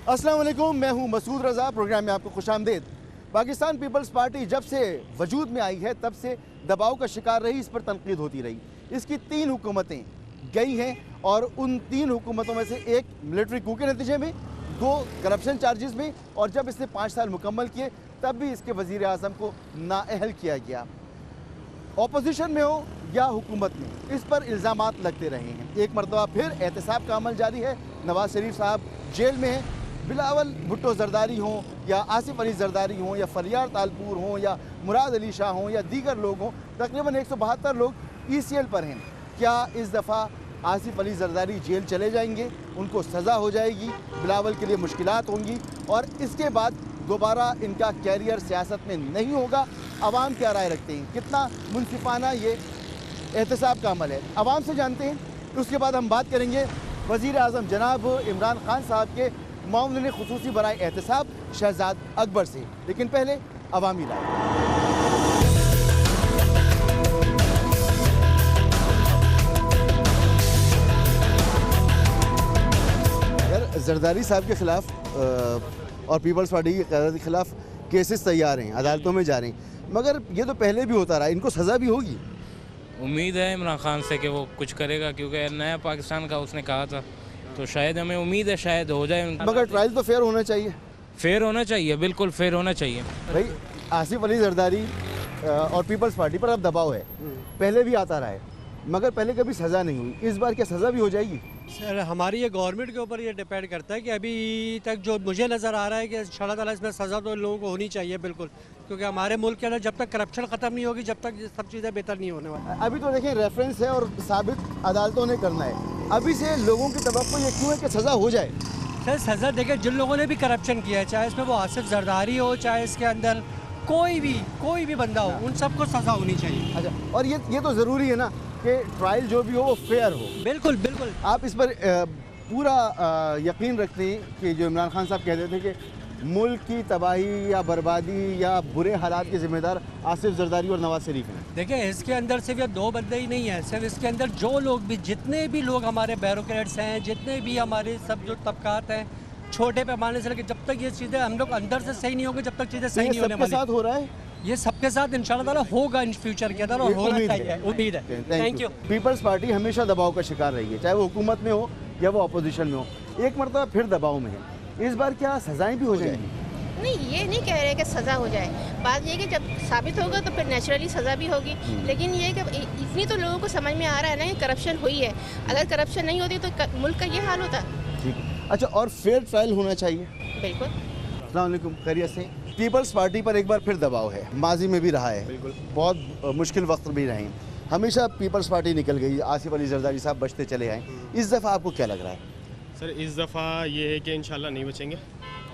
अस्सलाम वालेकुम, मैं हूं मसूद रज़ा। प्रोग्राम में आपको खुशामदीद। पाकिस्तान पीपल्स पार्टी जब से वजूद में आई है तब से दबाव का शिकार रही, इस पर तनकीद होती रही। इसकी 3 हुकूमतें गई हैं और उन 3 हुकूमतों में से एक मिलिट्री कू के नतीजे में, 2 करप्शन चार्जेस में, और जब इसने 5 साल मुकम्मल किए तब भी इसके वज़ीर आज़म को नाअहल किया गया। अपोजिशन में हो या हुकूमत में, इस पर इल्ज़ामात लगते रहे हैं। एक मरतबा फिर एहतसाब का अमल जारी है। नवाज शरीफ साहब जेल में हैं। बिलावल भुट्टो जरदारी हों या आसिफ अली जरदारी हों या फरियार तालपुर हों या मुराद अली शाह हों या दीगर लोग हों, तकरीबन 172 लोग ECL पर हैं। क्या इस दफ़ा आसिफ अली जरदारी जेल चले जाएंगे? उनको सज़ा हो जाएगी? बिलावल के लिए मुश्किलात होंगी और इसके बाद दोबारा इनका कैरियर सियासत में नहीं होगा? आवाम क्या राय रखते हैं? कितना मुनसिफाना ये एहतसाब का अमल है, आवाम से जानते हैं। उसके बाद हम बात करेंगे वज़ीर आज़म जनाब इमरान खान साहब के मामले खुसूसी बराए एहतसाब शहजाद अकबर से। लेकिन पहले अवामी राय। यार, जरदारी साहब के ख़िलाफ़ और पीपल्स पार्टी की क़यादत के ख़िलाफ़ केसेस तैयार हैं, अदालतों में जा रहे हैं, मगर ये तो पहले भी होता रहा, इनको सज़ा भी होगी। उम्मीद है इमरान खान से कि वो कुछ करेगा, क्योंकि नया पाकिस्तान का उसने कहा था, तो शायद हमें उम्मीद है शायद हो जाए। मगर ट्रायल तो फेयर होना चाहिए। फेयर होना चाहिए, बिल्कुल फेयर होना चाहिए। भाई, आसिफ अली जरदारी और पीपल्स पार्टी पर अब दबाव है, पहले भी आता रहा है, मगर पहले कभी सज़ा नहीं हुई। इस बार क्या सज़ा भी हो जाएगी? सर, हमारी ये गवर्नमेंट के ऊपर ये डिपेंड करता है कि अभी तक जो मुझे नज़र आ रहा है कि इंशाअल्लाह ताला इसमें सज़ा तो लोगों को होनी चाहिए बिल्कुल, क्योंकि हमारे मुल्क के अंदर जब तक करप्शन ख़त्म नहीं होगी, जब तक ये सब चीज़ें बेहतर नहीं होने वाली। अभी तो देखें रेफरेंस है और साबित अदालतों ने करना है। अभी से लोगों की तवक्को ये क्यों है कि सज़ा हो जाए? सर, सज़ा देखें, जिन लोगों ने भी करप्शन किया है, चाहे इसमें वो आसिफ जरदारी हो, चाहे इसके अंदर कोई भी बंदा हो, उन सबको सज़ा होनी चाहिए। अच्छा, और ये तो ज़रूरी है ना कि ट्रायल जो भी हो वो फेयर हो। बिल्कुल बिल्कुल। आप इस पर पूरा यकीन रखते हैं कि जो इमरान खान साहब कहते थे कि मुल्क की तबाही या बर्बादी या बुरे हालात के ज़िम्मेदार आसिफ जरदारी और नवाज शरीफ हैं? देखिए, इसके अंदर सिर्फ ये 2 बंदे ही नहीं हैं, सिर्फ इसके अंदर जो लोग भी, जितने भी लोग हमारे बैरोक्रेट्स हैं, जितने भी हमारे सब जो तबकात हैं, छोटे पैमाने से लेकर, जब तक ये चीज़ें हम लोग अंदर से सही नहीं होंगे, जब तक चीज़ें सही नहीं होने वाली। सबके साथ हो रहा है ये, सबके साथ इंशाल्लाह ताला होगा इन फ्यूचर के अंदर, और होना चाहिए, उम्मीद है। Thank you. पीपल्स पार्टी हमेशा दबाव का शिकार रही है, चाहे वो हुकूमत में हो या वो अपोजिशन में हो। एक मरतबा फिर दबाव में है, इस बार क्या सजाएं भी हो जाएंगी? नहीं, ये नहीं कह रहे कि सज़ा हो जाए। बात ये कि जब साबित होगा तो फिर नेचुरली सज़ा भी होगी। लेकिन ये कि इतनी तो लोगों को समझ में आ रहा है ना कि करप्शन हुई है। अगर करप्शन नहीं होती तो मुल्क का ये हाल होता। ठीक है। अच्छा, और फेयर ट्रायल होना चाहिए। बिल्कुल। अस्सलाम वालेकुम, खैरियत से? पीपल्स पार्टी पर एक बार फिर दबाव है, माजी में भी रहा है, बहुत मुश्किल वक्त भी रहे। हमेशा पीपल्स पार्टी निकल गई, आसिफ अली जरदारी साहब बचते चले आए। इस दफ़ा आपको क्या लग रहा है? सर, इस दफ़ा ये है कि इंशाल्लाह नहीं बचेंगे।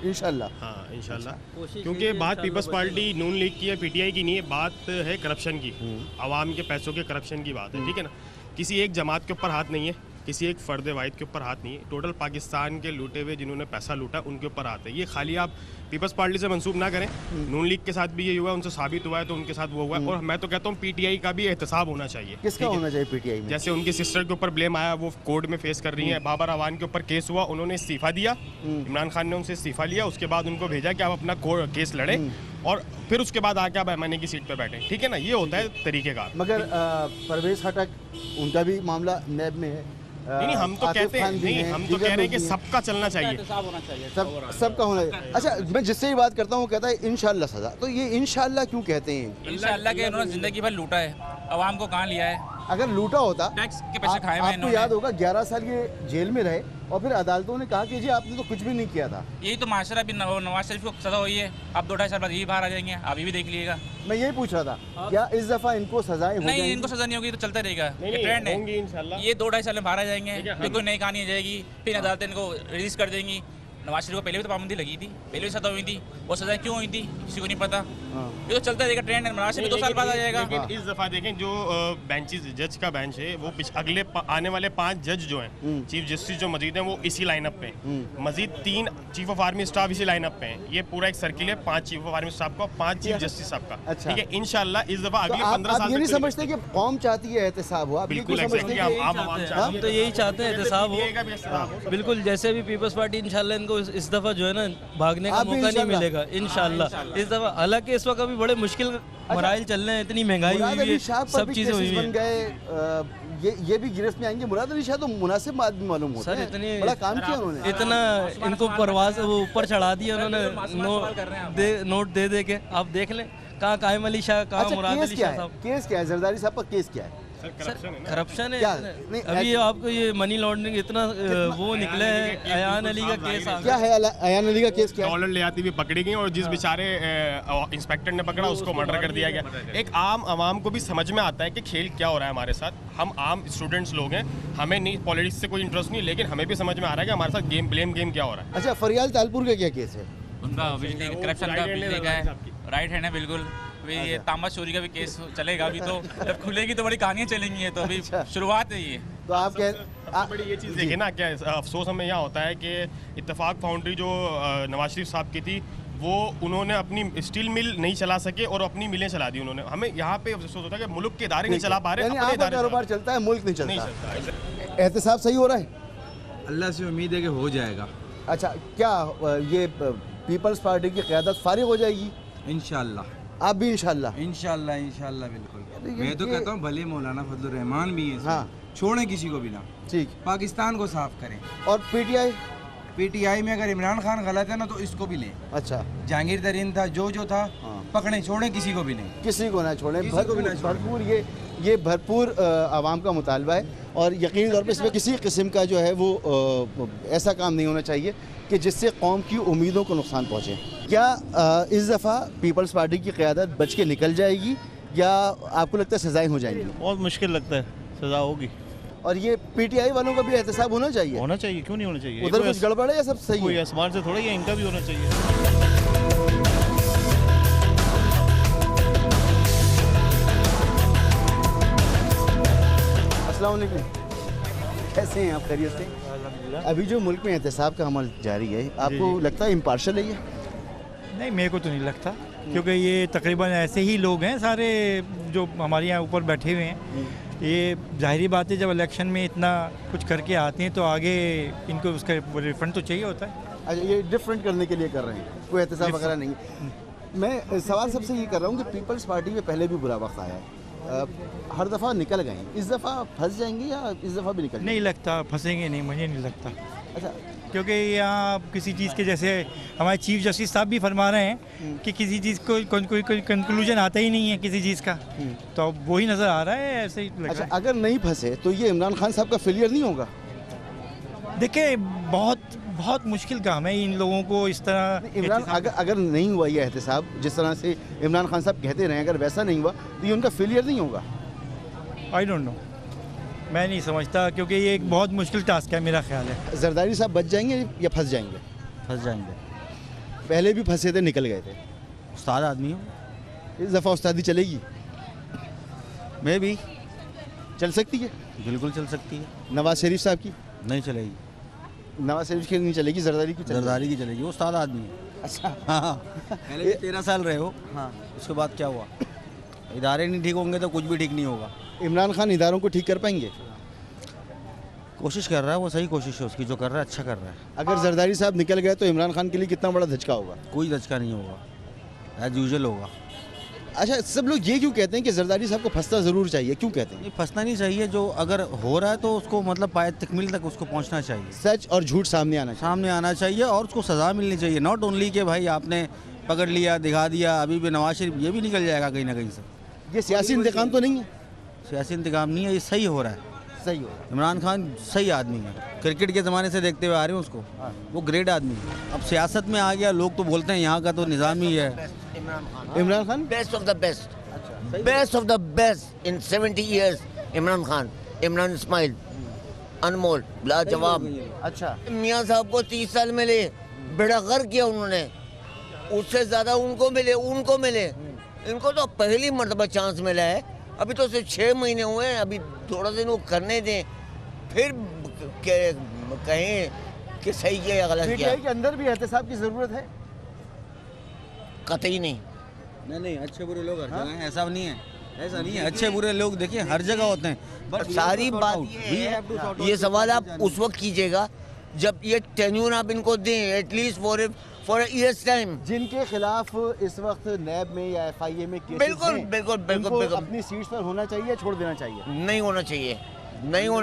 इंशाल्लाह। हाँ, इंशाल्लाह। क्योंकि बात पीपल्स पार्टी नून लीग की है, PTI की नहीं है, बात है करप्शन की, आवाम के पैसों के करप्शन की बात है। ठीक है ना, किसी एक जमात के ऊपर हाथ नहीं है, किसी एक फ़र्द वाहिद के ऊपर हाथ नहीं है, टोटल पाकिस्तान के लूटे हुए जिन्होंने पैसा लूटा उनके ऊपर हाथ है। ये खाली आप पीपल्स पार्टी से मंसूब ना करें, नून लीग के साथ भी ये हुआ, उनसे साबित हुआ है तो उनके साथ वो हुआ है। और मैं तो कहता हूँ PTI का भी एहतसाब होना चाहिए। किसका होना चाहिए PTI में? जैसे उनकी सिस्टर के ऊपर ब्लेम आया, वो कोर्ट में फेस कर रही हैं। बाबर अवान के ऊपर केस हुआ, उन्होंने इस्तीफ़ा दिया, इमरान खान ने उनसे इस्तीफ़ा लिया, उसके बाद उनको भेजा कि आप अपना केस लड़ें और फिर उसके बाद आके आप MNA की सीट पर बैठें। ठीक है ना, ये होता है तरीक़ेकार। मगर परवेज़ खटक, उनका भी मामला नैब में है। नहीं, हम तो कहते हैं, नहीं, हम तो कह रहे हैं कि सबका चलना चाहिए, सबका होना चाहिए। अच्छा, मैं जिससे ही बात करता हूँ कहता है इंशाल्लाह सज़ा। तो ये इंशाल्लाह क्यों कहते हैं? इंशाल्लाह के उन्होंने ज़िंदगी भर लूटा है, आवाम को कहाँ लिया है। अगर लूटा होता, टैक्स के पैसे खाए हुए आपको इन्होंने। याद होगा 11 साल ये जेल में रहे और फिर अदालतों ने कहा कि जी आपने तो कुछ भी नहीं किया था। यही तो माशरा भी नवाज शरीफ को सज़ा हुई है, अब 2-2.5 साल बाद यही बाहर आ जाएंगे, अभी भी देख लीजिएगा। मैं यही पूछ रहा था, क्या इस दफ़ा इनको सजाएं हो नहीं, जाएंगी? इनको सज़ा नहीं होगी तो चलता रहेगा, नहीं, ये ट्रेंड होंगी इंशाल्लाह। है। ये 2-2.5 साल में बाहर आ जाएंगे, ठीक है, फिर कोई नई कहानी आ जाएगी, फिर अदालतें इनको रिलीज कर देंगी। नवाज शरीफ को पहले भी तो पाबंदी लगी थी, पहले भी सज़ा हुई थी, वो सज़ा क्यों हुई थी किसी को नहीं पता। ये तो चलता रहेगा ट्रेंड, नवाज शरीफ 2 साल बाद आ जाएगा। लेकिन इस दफा देखें जो बेंचेस, जज का बेंच है वो अगले आने वाले 5 जज जो हैं चीफ जस्टिस जो मजीद हैं वो इसी लाइनअप पे हैं। मजीद 3 चीफ ऑफ आर्मी स्टाफ इसी लाइनअप पे हैं। ये पूरा एक सर्किल है 5 चीफ ऑफ आर्मी स्टाफ का, 5 चीफ जस्टिस साहब का। अच्छा। ठीक है, इंशाल्लाह इस दफा तो अगले आप 15 साल ये नहीं तक समझते कि कौम चाहती है एहतसाब हो? आप ये बिल्कुल क्यों समझते exactly, हैं कि आम आवाम चाहती हम तो यही चाहते हैं एहतसाब मिलेगा भी एहतसाब हो। बिल्कुल, जैसे भी पीपल्स पार्टी इंशाल्लाह इनको इस दफ़ा जो है ना भागने का आप भी मौका नहीं इंशाल्लाह। मिलेगा इंशाल्लाह इस दफ़ा। हालांकि इस वक्त अभी बड़े मुश्किल मराइल चल रहे हैं, इतनी महंगाई हुई मुराद हुई अली है, शाह पर सब भी चीज़ें हुई केसेस हुई बन हैं। गए, ये भी गिरफ्त में आएंगे। मुराद अली शाह तो मुनासिब आदमी मालूम होता सर है, इतनी बड़ा काम किया उन्होंने। इतना इनको परवाज वो ऊपर चढ़ा दिया उन्होंने, नोट दे के। आप देख लें कहाँ कायम अली शाह, कहाँ अच्छा, मुराद केस अली क्या शाह है? साहब। केस क्या है? जरदारी साहब का केस क्या है? करप्शन है क्या? इसमें। नहीं, अभी आपको ये मनी लॉन्ड्रिंग इतना वो निकला है। अयान अली का केस आ क्या गया। है अयान अली का केस? क्या है? डॉलर ले आती हुई पकड़ी गई और जिस बेचारे इंस्पेक्टर ने पकड़ा उसको मर्डर कर दिया गया। एक आम आवाम को भी समझ में आता है कि खेल क्या हो रहा है हमारे साथ। हम आम स्टूडेंट्स लोग हैं, हमें नहीं पॉलिटिक्स से कोई इंटरेस्ट नहीं, लेकिन हमें भी समझ में आ रहा है कि हमारे साथ ब्लेम गेम क्या हो रहा है। अच्छा, फरियाल तालपुर का क्या केस है? उनका बिजली करप्शन का, बिजली का है, राइट हैंड है बिल्कुल। अभी ये तांबा चोरी का भी केस चलेगा, अभी तो जब खुलेगी तो बड़ी कहानियाँ चलेंगी। है तो अभी शुरुआत है ये। तो आप कह सबसे बड़ी ये चीज़ देखिए ना, क्या अफसोस हमें यहाँ होता है कि इत्तेफाक फाउंड्री जो नवाज शरीफ साहब की थी वो उन्होंने अपनी स्टील मिल नहीं चला सके और अपनी मिलें चला दी उन्होंने। हमें यहाँ पे अफसोस होता है कि मुल्क के इदारे नहीं चला पा रहे, यानी अपने आपका इदारे कारोबार चला चलता है, मुल्क नहीं नहीं चलता। चलता। एहतसाब सही हो रहा है? अल्लाह से उम्मीद है कि हो जाएगा अच्छा, क्या ये पीपल्स पार्टी की क़यादत फारिग हो जाएगी? इंशाल्लाह। आप भी इंशाल्लाह? इंशाल्लाह इंशाल्लाह बिल्कुल। ये- मैं तो ये- कहता हूँ भले मौलाना फजलुर रहमान भी हैं, हाँ। छोड़ें किसी को भी ना, ठीक। पाकिस्तान को साफ करें। और पीटीआई? पीटीआई में अगर इमरान खान गलत है ना तो इसको भी लें। अच्छा, जहांगीर तरीन था, जो था हाँ। पकड़ें, छोड़ें किसी को भी नहीं। किसी को ना छोड़ें। किसी को भी ना छोड़ें। भरपूर ये भरपूर आवाम का मुतालबा है और यकीनी तौर पर इसमें किसी किस्म का जो है वो ऐसा काम नहीं होना चाहिए कि जिससे कौम की उम्मीदों को नुकसान पहुँचे। क्या इस दफ़ा पीपल्स पार्टी की क़यादत बच के निकल जाएगी या आपको लगता है सजाएं हो जाएंगी? बहुत मुश्किल लगता है, सज़ा होगी। और ये पीटीआई वालों का भी एहतसाब होना चाहिए? होना चाहिए, क्यों नहीं होना चाहिए? उधर कुछ गड़बड़ है या सब सही कोई है? आसमान से थोड़ा ही है, इनका भी होना चाहिए। अस्सलाम वालेकुम, कैसे हैं आप? खैरियत से? अभी जो मुल्क में एहतसाब का अमल जारी है, आपको लगता है इम्पार्शल है ये? नहीं, मेरे को तो नहीं लगता, क्योंकि ये तकरीबन ऐसे ही लोग हैं सारे जो हमारे यहाँ ऊपर बैठे हुए हैं। ये जाहिर बात है, जब इलेक्शन में इतना कुछ करके आते हैं तो आगे इनको उसका रिफंड तो चाहिए होता है। अच्छा, ये डिफरेंट करने के लिए कर रहे हैं, कोई एहतसाब वगैरह नहीं। मैं सवाल सबसे ये कर रहा हूँ कि पीपल्स पार्टी में पहले भी बुरा वक्त आया है, हर दफ़ा निकल गए, इस दफ़ा फंस जाएंगे या इस दफ़ा भी निकल नहीं लगता फंसेंगे, नहीं, मुझे नहीं लगता। अच्छा, क्योंकि यहाँ किसी चीज़ के, जैसे हमारे चीफ जस्टिस साहब भी फरमा रहे हैं कि किसी चीज़ को कोई कंक्लूजन आता ही नहीं है किसी चीज़ का, तो अब वही नज़र आ रहा है, ऐसे ही लग अच्छा, रहा अगर नहीं फंसे तो ये इमरान खान साहब का फेलियर नहीं होगा? है। देखिए, बहुत मुश्किल काम है इन लोगों को इस तरह। इमरान अगर नहीं हुआ ये एहतसाब, जिस तरह से इमरान खान साहब कहते रहे, अगर वैसा नहीं हुआ तो ये उनका फेलियर नहीं होगा? आई डोंट नो, मैं नहीं समझता, क्योंकि ये एक बहुत मुश्किल टास्क है मेरा ख्याल है। जरदारी साहब बच जाएंगे या फंस जाएंगे? फंस जाएंगे। पहले भी फंसे थे, निकल गए थे, उस्ताद आदमी हो, इस दफ़ा उस्तादी चलेगी? मैं भी चल सकती है? बिल्कुल चल सकती है। नवाज शरीफ साहब की? नहीं चलेगी, नवाज शरीफ की नहीं चलेगी, जरदारी की चलेगी? जरदारी की चलेगी, वो उस्ताद आदमी है। अच्छा, हाँ, पहले भी 13 साल रहे हो। हाँ। उसके बाद क्या हुआ? इदारे नहीं ठीक होंगे तो कुछ भी ठीक नहीं होगा। इमरान खान इदारों को ठीक कर पाएंगे? कोशिश कर रहा है, वो सही कोशिश है उसकी, जो कर रहा है अच्छा कर रहा है। अगर जरदारी साहब निकल गए तो इमरान खान के लिए कितना बड़ा धचका होगा? कोई धचका नहीं होगा, एज यूजुअल होगा। अच्छा, सब लोग ये क्यों कहते हैं कि जरदारी साहब को फंसना ज़रूर चाहिए, क्यों कहते हैं? ये फंसना नहीं चाहिए, जो अगर हो रहा है तो उसको मतलब पाए तकमील तक उसको पहुंचना चाहिए, सच और झूठ सामने आना चाहिए। सामने आना चाहिए और उसको सज़ा मिलनी चाहिए। नॉट ओनली कि भाई आपने पकड़ लिया, दिखा दिया, अभी भी नवाज शरीफ ये भी निकल जाएगा कहीं ना कहीं से। ये सियासी इंतकाम तो नहीं है? सियासी इंतकाम नहीं है, ये सही हो रहा है। सही होगा। इमरान खान सही आदमी है, क्रिकेट के ज़माने से देखते हुए आ रहे हैं उसको, वो ग्रेट आदमी है। अब सियासत में आ गया, लोग तो बोलते हैं यहाँ का तो निज़ाम ही है। Imran Khan best of the best, best of the best in 70 years। Imran Khan, Imran Ismail, अनमोल, लाजवाब। अच्छा, मियाँ साहब को 30 साल मिले, बेड़ा गर्क किया उन्होंने। उससे ज़्यादा उनको मिले। इनको तो पहली मर्तबा चांस मिला है, अभी तो सिर्फ 6 महीने हुए हैं, अभी थोड़ा दिन वो करने दें, फिर कहें कि सही किया या गलत किया। पीटीआई के अंदर भी एहतसाब की ज़रूरत है? कतई नहीं। नहीं, अच्छे बुरे लोग हर जगह हैं, ऐसा नहीं है, ऐसा नहीं है। अच्छे बुरे लोग देखिए हर जगह होते हैं, बट सारी बात ये सवाल आप उस वक्त कीजिएगा जब ये टेन्यूर आप इनको दें, एटलीस्ट फॉर ईयर्स टाइम। जिनके खिलाफ इस वक्त नैब में या एफआईए में केसेस बिल्कुल अपनी सीट्स पर होना चाहिए, छोड़ देना चाहिए? नहीं होना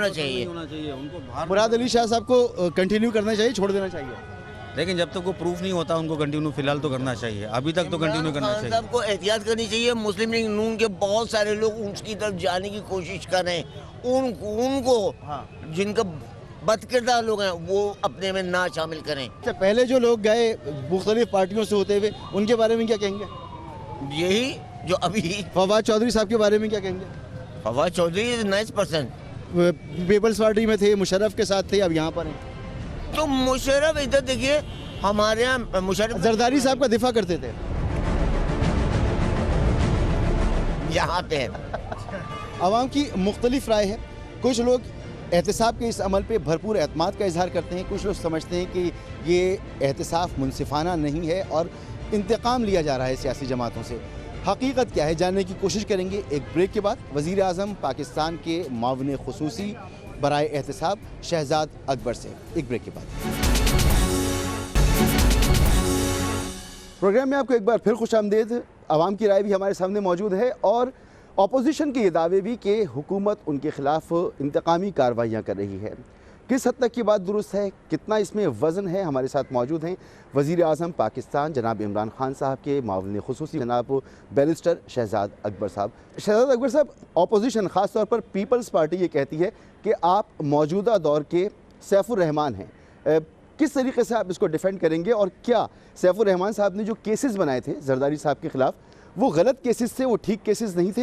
चाहिए उनको। मुराद अली शाह साहब को कंटिन्यू करना चाहिए, छोड़ देना चाहिए? लेकिन जब तक वो प्रूफ नहीं होता उनको कंटिन्यू फिलहाल तो करना चाहिए, अभी तक तो कंटिन्यू करना चाहिए। साहब को एहतियात करनी चाहिए। मुस्लिम लीग नून के बहुत सारे लोग उसकी तरफ जाने की कोशिश कर रहे हैं, उनको जिनका बदकिरदार लोग हैं वो अपने में ना शामिल करें। पहले जो लोग गए मुख्तलिफ पार्टियों से होते हुए, उनके बारे में क्या कहेंगे? यही जो अभी फवाद चौधरी साहब के बारे में क्या कहेंगे? Fawad Chaudhry is nice person, People's Party में थे, मुशर्रफ के साथ थे, अब यहाँ पर हैं। तो मुशर्रफ इधर देखिए, हमारे यहाँ मुशर्रफ जरदारी साहब का दिफा करते थे, यहाँ पे है। आवाम की मुख्तलिफ राय है। कुछ लोग एहतसाब के इस अमल पे भरपूर एतमाद का इजहार करते हैं, कुछ लोग समझते हैं कि ये एहतसाब मुनसिफाना नहीं है और इंतकाम लिया जा रहा है सियासी जमातों से। हकीकत क्या है जानने की कोशिश करेंगे एक ब्रेक के बाद। वज़ीर आज़म पाकिस्तान के मावन खुसूसी बराए एहतसाब शहजाद अकबर से, एक ब्रेक के बाद। प्रोग्राम में आपको एक बार फिर खुशामदीद। आवाम की राय भी हमारे सामने मौजूद है और अपोजिशन के ये दावे भी कि हुकूमत उनके खिलाफ इंतकामी कार्रवाइयाँ कर रही है। किस हद तक की बात दुरुस्त है, कितना इसमें वज़न है? हमारे साथ मौजूद हैं वज़ीर आज़म पाकिस्तान जनाब इमरान खान साहब के मावन खुसूसी जनाब बैरिस्टर शहजाद अकबर साहब। शहजाद अकबर साहब, अपोजिशन ख़ास तौर पर पीपल्स पार्टी ये कहती है कि आप मौजूदा दौर के सैफुर रहमान हैं। किस तरीके से आप इसको डिफेंड करेंगे और क्या सैफुर रहमान साहब ने जो केसेस बनाए थे जरदारी साहब के ख़िलाफ़ वो गलत केसेस थे, वो ठीक केसेस नहीं थे,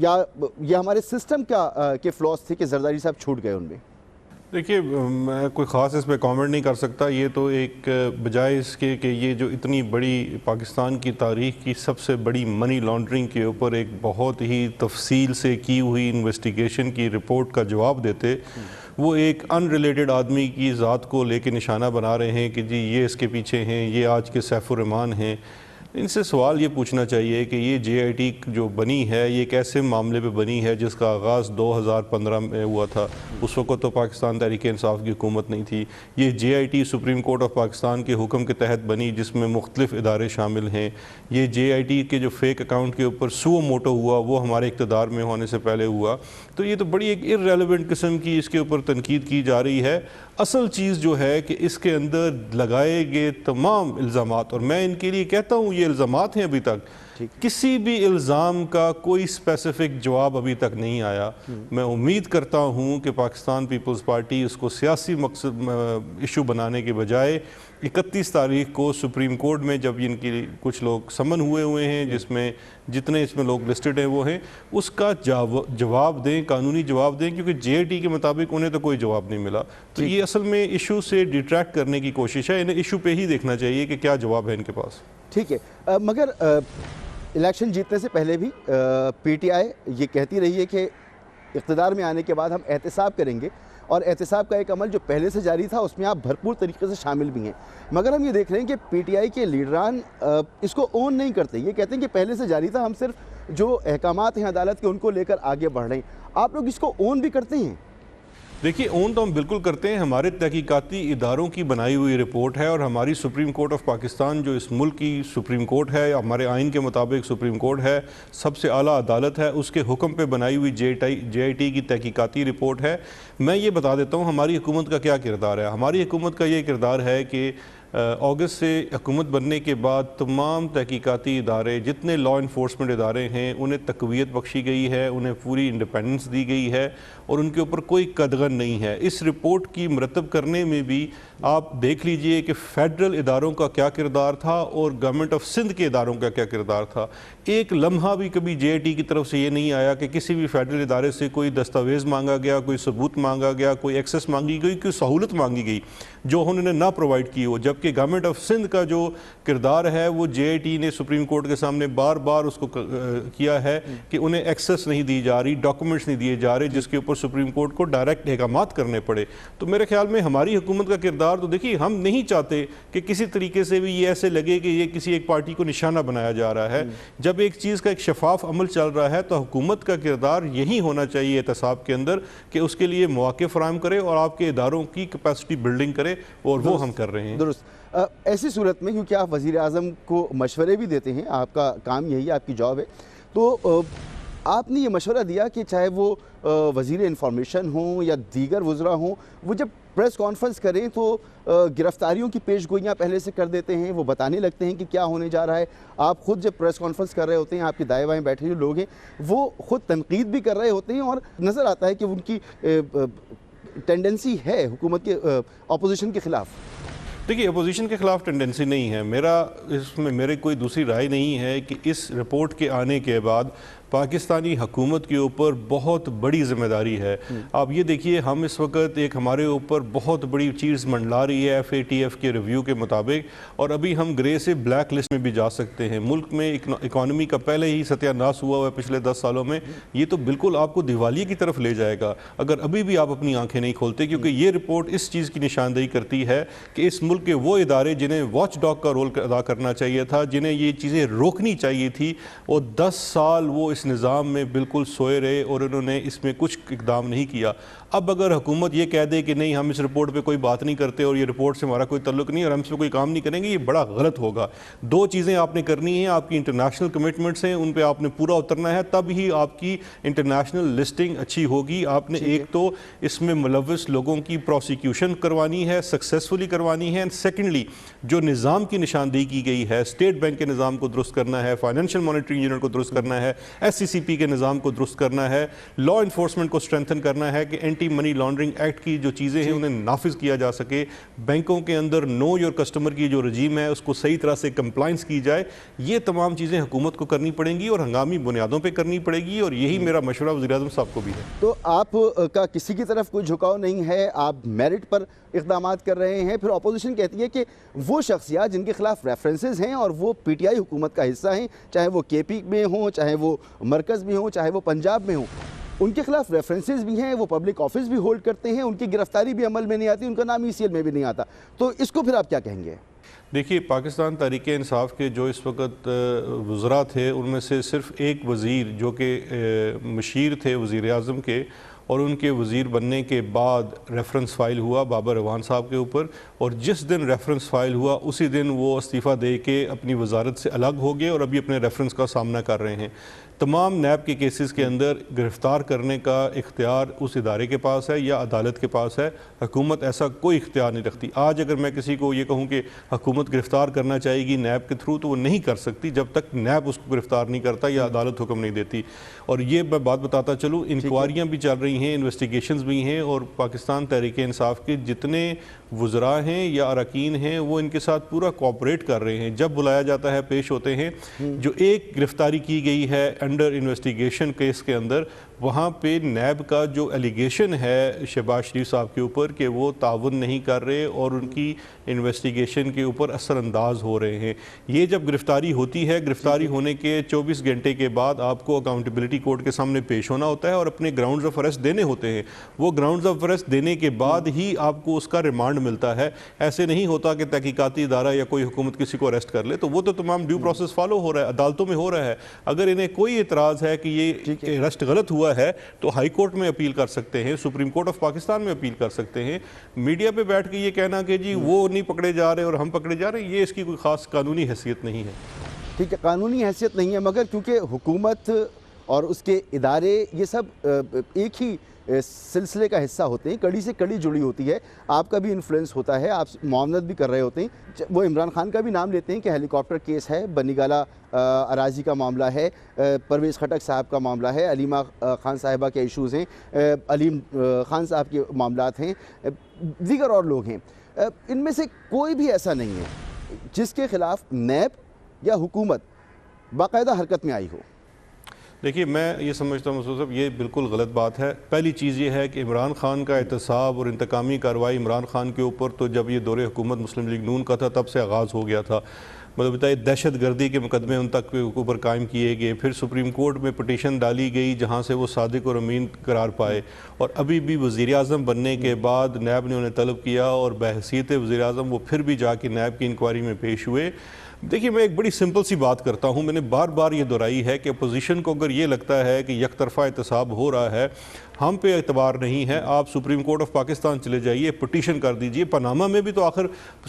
या हमारे सिस्टम के फ्लॉज थे कि जरदारी साहब छूट गए उनमें? देखिए, मैं कोई ख़ास इस पर कॉमेंट नहीं कर सकता। ये तो एक बजाय इसके कि ये जो इतनी बड़ी पाकिस्तान की तारीख़ की सबसे बड़ी मनी लॉन्ड्रिंग के ऊपर एक बहुत ही तफसील से की हुई इन्वेस्टिगेशन की रिपोर्ट का जवाब देते, वो एक अनरिलेटेड आदमी की ज़ात को लेके निशाना बना रहे हैं कि जी ये इसके पीछे हैं, ये आज के सैफुर रहमान हैं। इनसे सवाल ये पूछना चाहिए कि ये JIT जो बनी है ये एक ऐसे मामले पे बनी है जिसका आगाज़ 2015 में हुआ था। उस वक्त तो पाकिस्तान तहरीक इंसाफ की हुकूमत नहीं थी। ये JIT supreme court of Pakistan के हुक्म के तहत बनी जिसमें मुख्तलिफ इदारे शामिल हैं। ये JIT के जो फेक अकाउंट के ऊपर सुओ मोटो हुआ वो हमारे इक़्तिदार में होने से पहले हुआ। तो ये तो बड़ी एक इर्रेलेवेंट किस्म की इसके ऊपर तनकीद की जा रही है। असल चीज़ जो है कि इसके अंदर लगाए गए तमाम इल्ज़ामात, और मैं इनके लिए कहता हूँ ये इल्ज़ामात हैं, अभी तक किसी भी इल्ज़ाम का कोई स्पेसिफिक जवाब अभी तक नहीं आया। मैं उम्मीद करता हूँ कि पाकिस्तान पीपल्स पार्टी इसको सियासी मकसद इशू बनाने के बजाय 31 तारीख को सुप्रीम कोर्ट में जब इनकी कुछ लोग समन हुए हैं, जिसमें जितने इसमें लोग लिस्टेड हैं वो हैं, उसका जवाब दें, कानूनी जवाब दें, क्योंकि JIT के मुताबिक उन्हें तो कोई जवाब नहीं मिला। तो ये असल में इशू से डिट्रैक्ट करने की कोशिश है। इन्हें इशू पे ही देखना चाहिए कि क्या जवाब है इनके पास। ठीक है, मगर इलेक्शन जीतने से पहले भी PTI ये कहती रही है कि इक़्तिदार में आने के बाद हम एहतसाब करेंगे, और एहतसाब का एक अमल जो पहले से जारी था उसमें आप भरपूर तरीके से शामिल भी हैं। मगर हम ये देख रहे हैं कि PTI के लीडरान इसको ओन नहीं करते। ये कहते हैं कि पहले से जारी था, हम सिर्फ जो अहकामात हैं अदालत के उनको लेकर आगे बढ़ रहे हैं। आप लोग इसको ओन भी करते हैं? देखिए, ओन तो हम बिल्कुल करते हैं। हमारे तहकीकाती इदारों की बनाई हुई रिपोर्ट है और हमारी सुप्रीम कोर्ट ऑफ पाकिस्तान जो इस मुल्क की सुप्रीम कोर्ट है, हमारे आइन के मुताबिक सुप्रीम कोर्ट है, सबसे आला अदालत है, उसके हुक्म पे बनाई हुई JIT की तहकीकाती रिपोर्ट है। मैं ये बता देता हूँ हमारी हुकूमत का क्या किरदार है। हमारी हुकूमत का ये किरदार है कि अगस्त से हुकूमत बनने के बाद तमाम तहकीकाती इदारे, जितने लॉ इन्फोर्समेंट इदारे हैं, उन्हें तक़वियत बख्शी गई है, उन्हें पूरी इंडिपेंडेंस दी गई है और उनके ऊपर कोई कदगन नहीं है। इस रिपोर्ट की मरतब करने में भी आप देख लीजिए कि फ़ेडरल इदारों का क्या किरदार था और गवर्नमेंट ऑफ सिंध के इदारों का क्या किरदार था। एक लम्हा भी कभी JIT की तरफ से ये नहीं आया कि किसी भी फ़ेडरल इदारे से कोई दस्तावेज़ मांगा गया, कोई सबूत मांगा गया, कोई एक्सेस मांगी गई, कोई सहूलत मांगी गई जो उन्होंने ना प्रोवाइड की हो। जबकि जबकि गवर्नमेंट ऑफ सिंध का जो किरदार है वो JIT ने सुप्रीम कोर्ट के सामने बार बार उसको किया है कि उन्हें एक्सेस नहीं दी जा रही, डॉक्यूमेंट्स नहीं दिए जा रहे, जिसके ऊपर सुप्रीम कोर्ट को डायरेक्ट अहकामात करने पड़े। तो मेरे ख्याल में हमारी हुकूमत का किरदार, तो देखिए हम नहीं चाहते कि किसी तरीके से भी ये ऐसे लगे कि ये किसी एक पार्टी को निशाना बनाया जा रहा है। जब एक चीज़ का एक शफाफ अमल चल रहा है तो हुकूमत का किरदार यही होना चाहिए एहतसाब के अंदर कि उसके लिए मौके फराहम करे और आपके इदारों की कैपेसिटी बिल्डिंग करे, और वो हम कर रहे हैं। दुरुस्त। ऐसी सूरत में, क्योंकि आप वज़ीर आज़म को मशवरे भी देते हैं, आपका काम यही है, आपकी जॉब है, तो आपने ये मशवरा दिया कि चाहे वो वज़ीर इंफॉर्मेशन हों या दीगर वज़रा हों, वो जब प्रेस कॉन्फ्रेंस करें तो गिरफ्तारियों की पेशगोइयाँ पहले से कर देते हैं, वो बताने लगते हैं कि क्या होने जा रहा है। आप ख़ुद जब प्रेस कॉन्फ्रेंस कर रहे होते हैं, आपके दाएं बाएं बैठे जो लोग हैं वो ख़ुद तनकीद भी कर रहे होते हैं, और नज़र आता है कि उनकी टेंडेंसी है हुकूमत के अपोजिशन के ख़िलाफ़। देखिए, अपोजिशन के ख़िलाफ़ टेंडेंसी नहीं है, इसमें मेरी कोई दूसरी राय नहीं है कि इस रिपोर्ट के आने के बाद पाकिस्तानी हुकूमत के ऊपर बहुत बड़ी ज़िम्मेदारी है। आप ये देखिए, हम इस वक्त एक हमारे ऊपर बहुत बड़ी चीज़ मंडला रही है FATF के रिव्यू के मुताबिक, और अभी हम ग्रे से ब्लैक लिस्ट में भी जा सकते हैं। मुल्क में इकॉनमी का पहले ही सत्यानाश हुआ है पिछले 10 सालों में। ये तो बिल्कुल आपको दिवालिये की तरफ ले जाएगा अगर अभी भी आप अपनी आंखें नहीं खोलते, क्योंकि ये रिपोर्ट इस चीज़ की निशानदेही करती है कि इस मुल्क के वो इदारे जिन्हें वॉच डॉग का रोल अदा करना चाहिए था, जिन्हें ये चीज़ें रोकनी चाहिए थी, और 10 साल वो इस निज़ाम में बिल्कुल सोए रहे और उन्होंने इसमें कुछ इकदाम नहीं किया। अब अगर हुकूमत ये कह दे कि नहीं, हम इस रिपोर्ट पे कोई बात नहीं करते और ये रिपोर्ट से हमारा कोई तल्लुक नहीं और हम इस पर कोई काम नहीं करेंगे, ये बड़ा गलत होगा। 2 चीज़ें आपने करनी है, आपकी इंटरनेशनल कमिटमेंट्स हैं, उन पे आपने पूरा उतरना है, तब ही आपकी इंटरनेशनल लिस्टिंग अच्छी होगी। आपने एक तो इसमें मुलव्वस लोगों की प्रोसिक्यूशन करवानी है, सक्सेसफुली करवानी है, एंड सेकेंडली जो निज़ाम की निशानदेही की गई है, स्टेट बैंक के निज़ाम को दुरुस्त करना है, फाइनेंशियल मॉनिटरिंग यूनिट को दुरुस्त करना है, SCCP के निज़ाम को दुरुस्त करना है, लॉ इन्फोर्समेंट को स्ट्रेंथन करना है कि एंटी मनी लॉन्ड्रिंग एक्ट की जो चीज़ें हैं उन्हें नाफिज किया जा सके, बैंकों के अंदर नो योर कस्टमर की जो रजीम है उसको सही तरह से कंप्लाइंस की जाए। ये तमाम चीज़ें हुकूमत को करनी पड़ेंगी और हंगामी बुनियादों पर करनी पड़ेगी, और यही मेरा मशवरा वज़ीर-ए-आज़म साहब को भी है। तो आप का किसी की तरफ कोई झुकाव नहीं है, आप मेरिट पर इक़दामात कर रहे हैं। फिर अपोजिशन कहती है कि वो शख्सियात जिनके खिलाफ रेफरेंसेस हैं और वो PTI हुकूमत का हिस्सा हैं, चाहे वो KP में हों, चाहे वो मरकज़ में हों, चाहे वो पंजाब में हों, उनके खिलाफ रेफरेंसेस भी हैं, वो पब्लिक ऑफिस भी होल्ड करते हैं, उनकी गिरफ्तारी भी अमल में नहीं आती, उनका नाम ECL में भी नहीं आता। तो इसको फिर आप क्या कहेंगे? देखिए, पाकिस्तान तहरीक इंसाफ के जो इस वक्त वज़रा थे उनमें से सिर्फ एक वज़ीर जो कि मशीर थे वज़ीर-ए-आज़म के, और उनके वज़ीर बनने के बाद रेफरेंस फ़ाइल हुआ बाबर अवान साहब के ऊपर, और जिस दिन रेफरेंस फ़ाइल हुआ उसी दिन वो इस्तीफ़ा दे के अपनी वजारत से अलग हो गए और अभी अपने रेफरेंस का सामना कर रहे हैं। तमाम नैब के केसेस के अंदर गिरफ़्तार करने का इख्तियार उस इदारे के पास है या अदालत के पास है, हुकूमत ऐसा कोई इख्तियार नहीं रखती। आज अगर मैं किसी को ये कहूँ कि हुकूमत गिरफ़्तार करना चाहेगी नैब के थ्रू, तो वो नहीं कर सकती जब तक नैब उसको गिरफ़्तार नहीं करता या अदालत हुक्म नहीं देती। और ये मैं बात बताता चलूँ, इंक्वायरियाँ भी चल रही हैं, इन्वेस्टिगेशंस भी हैं, और पाकिस्तान तहरीक इंसाफ के जितने वज़रा हैं या अरकान हैं वो इनके साथ पूरा कोऑपरेट कर रहे हैं। जब बुलाया जाता है पेश होते हैं। जो एक गिरफ़्तारी की गई है अंडर इन्वेस्टिगेशन केस के अंदर, वहाँ पे नैब का जो एलिगेशन है शहबाज शरीफ साहब के ऊपर कि वो ताउन नहीं कर रहे और उनकी इन्वेस्टिगेशन के ऊपर असरअंदाज हो रहे हैं। ये जब गिरफ़्तारी होती है, गिरफ़्तारी होने के 24 घंटे के बाद आपको अकाउंटेबिलिटी कोर्ट के सामने पेश होना होता है और अपने ग्राउंड्स ऑफ अरेस्ट देने होते हैं। वो ग्राउंड्स ऑफ अरेस्ट देने के बाद ही आपको उसका रिमांड मिलता है। ऐसे नहीं होता कि तहकीकाती इदारा या कोई हुकूमत किसी को अरेस्ट कर ले, तो वो तो तमाम ड्यू प्रोसेस फॉलो हो रहा है, अदालतों में हो रहा है। अगर इन्हें कोई एतराज़ है कि ये अरेस्ट गलत हुआ है तो हाई कोर्ट में अपील कर सकते हैं, सुप्रीम कोर्ट ऑफ पाकिस्तान में अपील कर सकते हैं। मीडिया पे बैठ के ये कहना कि जी वो नहीं पकड़े जा रहे और हम पकड़े जा रहे हैं, ये इसकी कोई ख़ास कानूनी हैसियत नहीं है। ठीक है, कानूनी हैसियत नहीं है, मगर क्योंकि हुकूमत और उसके इदारे ये सब एक ही सिलसिले का हिस्सा होते हैं, कड़ी से कड़ी जुड़ी होती है। आपका भी इन्फ्लुएंस होता है, आप मामलत भी कर रहे होते हैं। वो इमरान खान का भी नाम लेते हैं कि हेलीकॉप्टर केस है, बनीगाला अराजी का मामला है, परवेज़ खटक साहब का मामला है, अलीमा खान साहिबा के इशूज़ हैं, अलीम खान साहब के मामलात हैं, दीगर और लोग हैं। इनमें से कोई भी ऐसा नहीं है जिसके ख़िलाफ़ नैब या हुकूमत बाकायदा हरकत में आई हो। देखिए, मैं ये समझता हूँ मसूद साहब, ये बिल्कुल गलत बात है। पहली चीज़ ये है कि इमरान खान का एहतसाब और इंतकामी कार्रवाई इमरान खान के ऊपर तो जब ये दौरे हुकूमत मुस्लिम लीग नून का था तब से आगाज़ हो गया था। मतलब बताइए, दहशत गर्दी के मुकदमे उन तक के ऊपर कायम किए गए, फिर सुप्रीम कोर्ट में पटिशन डाली गई जहाँ से वो सादिक और अमीन करार पाए, और अभी भी वज़ीर आज़म बनने के बाद नैब ने उन्हें तलब किया और बहसीत वज़ीर आज़म वो फिर भी जाके नैब की इंक्वायरी में पेश हुए। देखिए, मैं एक बड़ी सिंपल सी बात करता हूँ, मैंने बार बार ये दोहराई है कि अपोजिशन को अगर ये लगता है कि यकतरफ़ा एहतसाब हो रहा है, हम पे एतबार नहीं है, आप सुप्रीम कोर्ट ऑफ पाकिस्तान चले जाइए, पटिशन कर दीजिए। पनामा में भी तो आखिर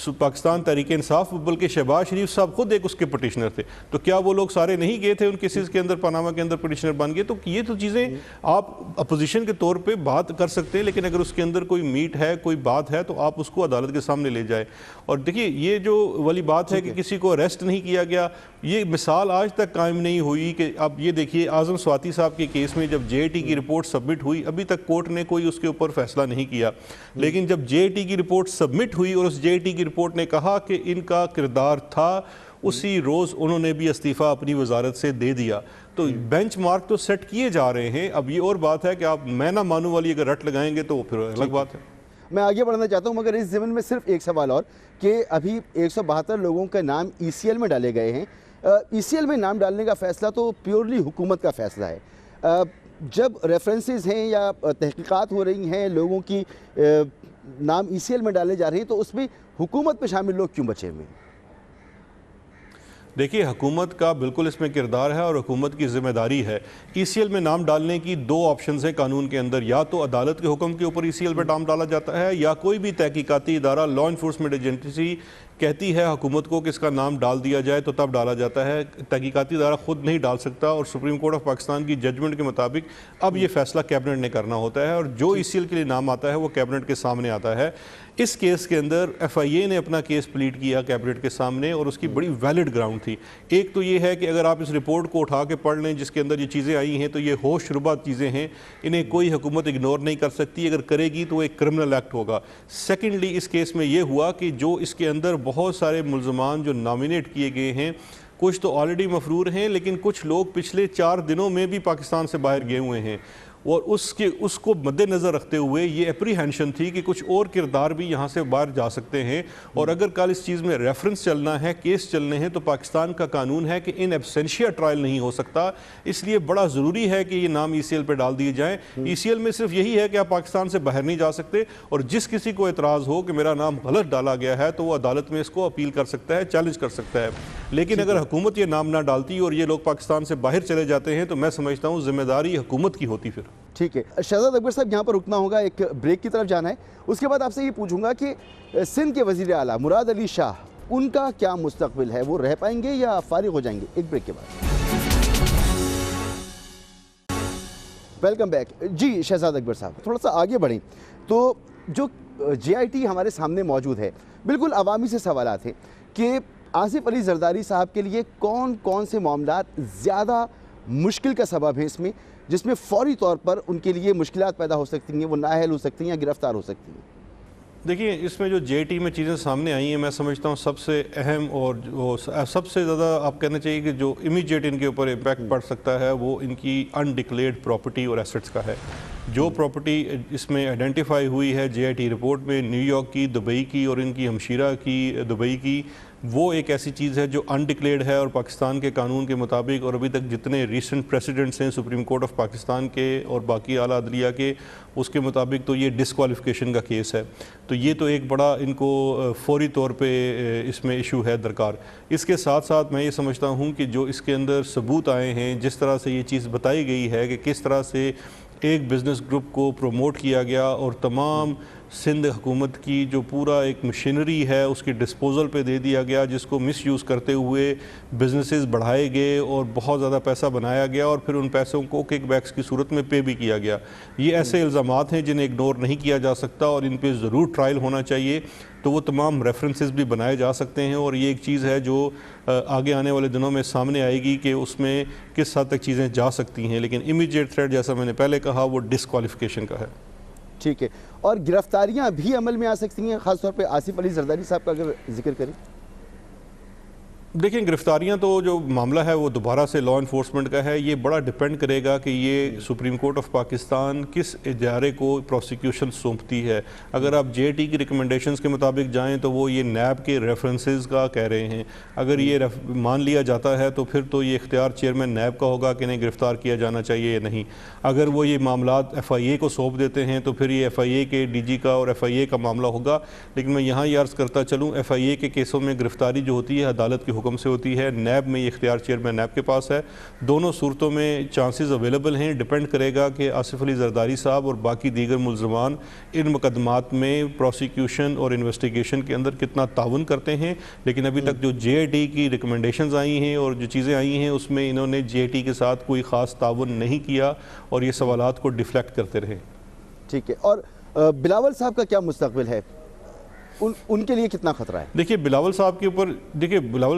पाकिस्तान तहरीक इंसाफ, बल्कि शहबाज शरीफ साहब खुद एक उसके पटिशनर थे, तो क्या वो लोग सारे नहीं गए थे उन केसेस के अंदर, पनामा के अंदर पटिशनर बन गए? तो ये तो चीज़ें आप अपोजिशन के तौर पर बात कर सकते हैं, लेकिन अगर उसके अंदर कोई मीट है, कोई बात है, तो आप उसको अदालत के सामने ले जाए। और देखिए, ये जो वाली बात है कि किसी को अरेस्ट नहीं किया गया, ये मिसाल आज तक कायम नहीं हुई। कि आप ये देखिए, आज़म स्वाति साहब के केस में जब JIT की रिपोर्ट सबमिट हुई, अभी तक कोर्ट ने कोई उसके ऊपर फैसला नहीं किया, लेकिन जब JIT की रिपोर्ट सबमिट हुई और उस JIT की रिपोर्ट ने कहा कि इनका किरदार था, उसी रोज़ उन्होंने भी इस्तीफ़ा अपनी वजारत से दे दिया। तो बेंचमार्क तो सेट किए जा रहे हैं। अब ये और बात है कि आप मैं ना मानू वाली अगर रट लगाएंगे तो फिर अलग बात है। मैं आगे बढ़ना चाहता हूँ, मगर इस ज़मीन में सिर्फ एक सवाल और, कि अभी 172 लोगों के नाम ECL में डाले गए हैं। ECL में नाम डालने का फ़ैसला तो प्योरली हुकूमत का फ़ैसला है। जब रेफरेंसेस हैं या तहकीकात हो रही हैं, लोगों की नाम ECL में डाले जा रही हैं, तो उसमें हुकूमत में शामिल लोग क्यों बचे हुए हैं? देखिए, हुकूमत का बिल्कुल इसमें किरदार है और हुकूमत की ज़िम्मेदारी है। ECL में नाम डालने की दो ऑप्शंस हैं कानून के अंदर, या तो अदालत के हुक्म के ऊपर ECL में नाम डाला जाता है, या कोई भी तहकीकाती इदारा, लॉ इन्फोर्समेंट एजेंसी कहती है हुकूमत को कि इसका नाम डाल दिया जाए तो तब डाला जाता है। तहकीकाती इदारा खुद नहीं डाल सकता, और सुप्रीम कोर्ट ऑफ पाकिस्तान की जजमेंट के मुताबिक अब ये फैसला कैबिनेट ने करना होता है, और जो ECL के लिए नाम आता है वो कैबिनेट के सामने आता है। इस केस के अंदर FIA ने अपना केस प्लीड किया कैबिनेट के सामने, और उसकी बड़ी वैलिड ग्राउंड थी। एक तो ये है कि अगर आप इस रिपोर्ट को उठा के पढ़ लें जिसके अंदर ये चीज़ें आई हैं, तो ये होशरुबा चीज़ें हैं, इन्हें कोई हुकूमत इग्नोर नहीं कर सकती। अगर करेगी तो एक क्रिमिनल एक्ट होगा। सेकेंडली, इस केस में ये हुआ कि जो इसके अंदर बहुत सारे मुल्ज़मान जो नॉमिनेट किए गए हैं, कुछ तो ऑलरेडी मफरूर हैं, लेकिन कुछ लोग पिछले 4 दिनों में भी पाकिस्तान से बाहर गए हुए हैं, और उसको मद्देनज़र रखते हुए ये एप्रीहेंशन थी कि कुछ और किरदार भी यहाँ से बाहर जा सकते हैं। और अगर कल इस चीज़ में रेफरेंस चलना है, केस चलने हैं, तो पाकिस्तान का कानून है कि इन एब्सेंशिया ट्रायल नहीं हो सकता। इसलिए बड़ा ज़रूरी है कि ये नाम ECL पे डाल दिए जाएँ। ECL में सिर्फ यही है कि आप पाकिस्तान से बाहर नहीं जा सकते, और जिस किसी को एतराज़ हो कि मेरा नाम गलत डाला गया है, तो वो अदालत में इसको अपील कर सकता है, चैलेंज कर सकता है। लेकिन अगर हुकूमत ये नाम ना डालती और ये लोग पाकिस्तान से बाहर चले जाते हैं, तो मैं समझता हूँ जिम्मेदारी हुकूमत की होती। फिर ठीक है, शहजाद अकबर साहब, यहाँ पर रुकना होगा, एक ब्रेक की तरफ जाना है। उसके बाद आपसे ये पूछूंगा कि सिंध के वज़ीर आला मुराद अली शाह, उनका क्या मुस्तकबिल है? वो रह पाएंगे या फारिग हो जाएंगे? एक ब्रेक के बाद। वेलकम बैक जी। शहजाद अकबर साहब, थोड़ा सा आगे बढ़ें तो जो JIT हमारे सामने मौजूद है, बिल्कुल अवामी से सवाल थे कि आसिफ अली जरदारी साहब के लिए कौन कौन से मामलात ज़्यादा मुश्किल का सबब है इसमें, जिसमें फौरी तौर पर उनके लिए मुश्किलात पैदा हो सकती हैं, वो नाअहल हो सकती हैं या गिरफ्तार हो सकती हैं? देखिए, इसमें जो JIT में चीज़ें सामने आई हैं, मैं समझता हूँ सबसे अहम और जो सबसे ज़्यादा आप कहना चाहिए कि जो इमीडिएट इनके ऊपर इम्पैक्ट पड़ सकता है, वो इनकी अनडिक्लेयर्ड प्रॉपर्टी और एसेट्स का है। जो प्रॉपर्टी इसमें आइडेंटिफाई हुई है JIT रिपोर्ट में, न्यूयॉर्क की, दुबई की और इनकी हमशीरा की दुबई की, वो एक ऐसी चीज़ है जो अनडिक्लेयर्ड है, और पाकिस्तान के कानून के मुताबिक और अभी तक जितने रीसेंट प्रेसिडेंट्स हैं सुप्रीम कोर्ट ऑफ पाकिस्तान के और बाकी आला अदलिया के, उसके मुताबिक तो ये डिस्क्वालिफिकेशन का केस है। तो ये तो एक बड़ा इनको फौरी तौर पे इसमें इशू है दरकार। इसके साथ साथ मैं ये समझता हूँ कि जो इसके अंदर सबूत आए हैं, जिस तरह से ये चीज़ बताई गई है कि किस तरह से एक बिज़नेस ग्रुप को प्रमोट किया गया और तमाम सिंध हुकूमत की जो पूरा एक मशीनरी है उसकी डिस्पोजल पे दे दिया गया, जिसको मिसयूज़ करते हुए बिजनेसेस बढ़ाए गए और बहुत ज़्यादा पैसा बनाया गया, और फिर उन पैसों को किकबैक्स की सूरत में पे भी किया गया। ये ऐसे इल्ज़ामात हैं जिन्हें इग्नोर नहीं किया जा सकता, और इन पे ज़रूर ट्रायल होना चाहिए। तो वो तमाम रेफरेंसेस भी बनाए जा सकते हैं, और ये एक चीज़ है जो आगे आने वाले दिनों में सामने आएगी कि उसमें किस हद तक चीज़ें जा सकती हैं। लेकिन इमीडिएट थ्रेट, जैसा मैंने पहले कहा, वो डिस्क्वालिफिकेशन का है। ठीक है, और गिरफ्तारियां भी अमल में आ सकती हैं, ख़ासतौर पे आसिफ अली जरदारी साहब का अगर जिक्र करें? देखें, गिरफ्तारियां तो जो मामला है वो दोबारा से लॉ इन्फोर्समेंट का है। ये बड़ा डिपेंड करेगा कि ये सुप्रीम कोर्ट ऑफ पाकिस्तान किस इदारे को प्रोसिक्यूशन सौंपती है। अगर आप JT की रिकमेंडेशंस के मुताबिक जाएं तो वो ये नैब के रेफरेंसेस का कह रहे हैं। अगर ये मान लिया जाता है तो फिर तो ये इख्तियार चेयरमैन नैब का होगा कि नहीं गिरफ्तार किया जाना चाहिए या नहीं। अगर वो ये मामला FIA को सौंप देते हैं तो फिर ये FIA के DG का और FIA का मामला होगा। लेकिन मैं यहाँ ये अर्ज़ करता चलूँ, FIA के केसों में गिरफ्तारी जो होती है अदालत के हुक्म से होती है, नैब में ये इख्तियार चेयरमैन नैब के पास है। दोनों सूरतों में चांसेस अवेलेबल हैं। डिपेंड करेगा कि आसिफ अली जरदारी साहब और बाकी दीगर मुल्ज़मान इन मुकदमात में प्रोसिक्यूशन और इन्वेस्टिगेशन के अंदर कितना ताउन करते हैं। लेकिन अभी तक जो JIT की रिकमेंडेशंस आई हैं और जो चीज़ें आई हैं उसमें इन्होंने JIT के साथ कोई ख़ास ताउन नहीं किया और ये सवालात को डिफ्लेक्ट करते रहे। ठीक है, और बिलावल साहब का क्या मुस्तकबिल है? उनके लिए कितना खतरा है? देखिए, बिलावल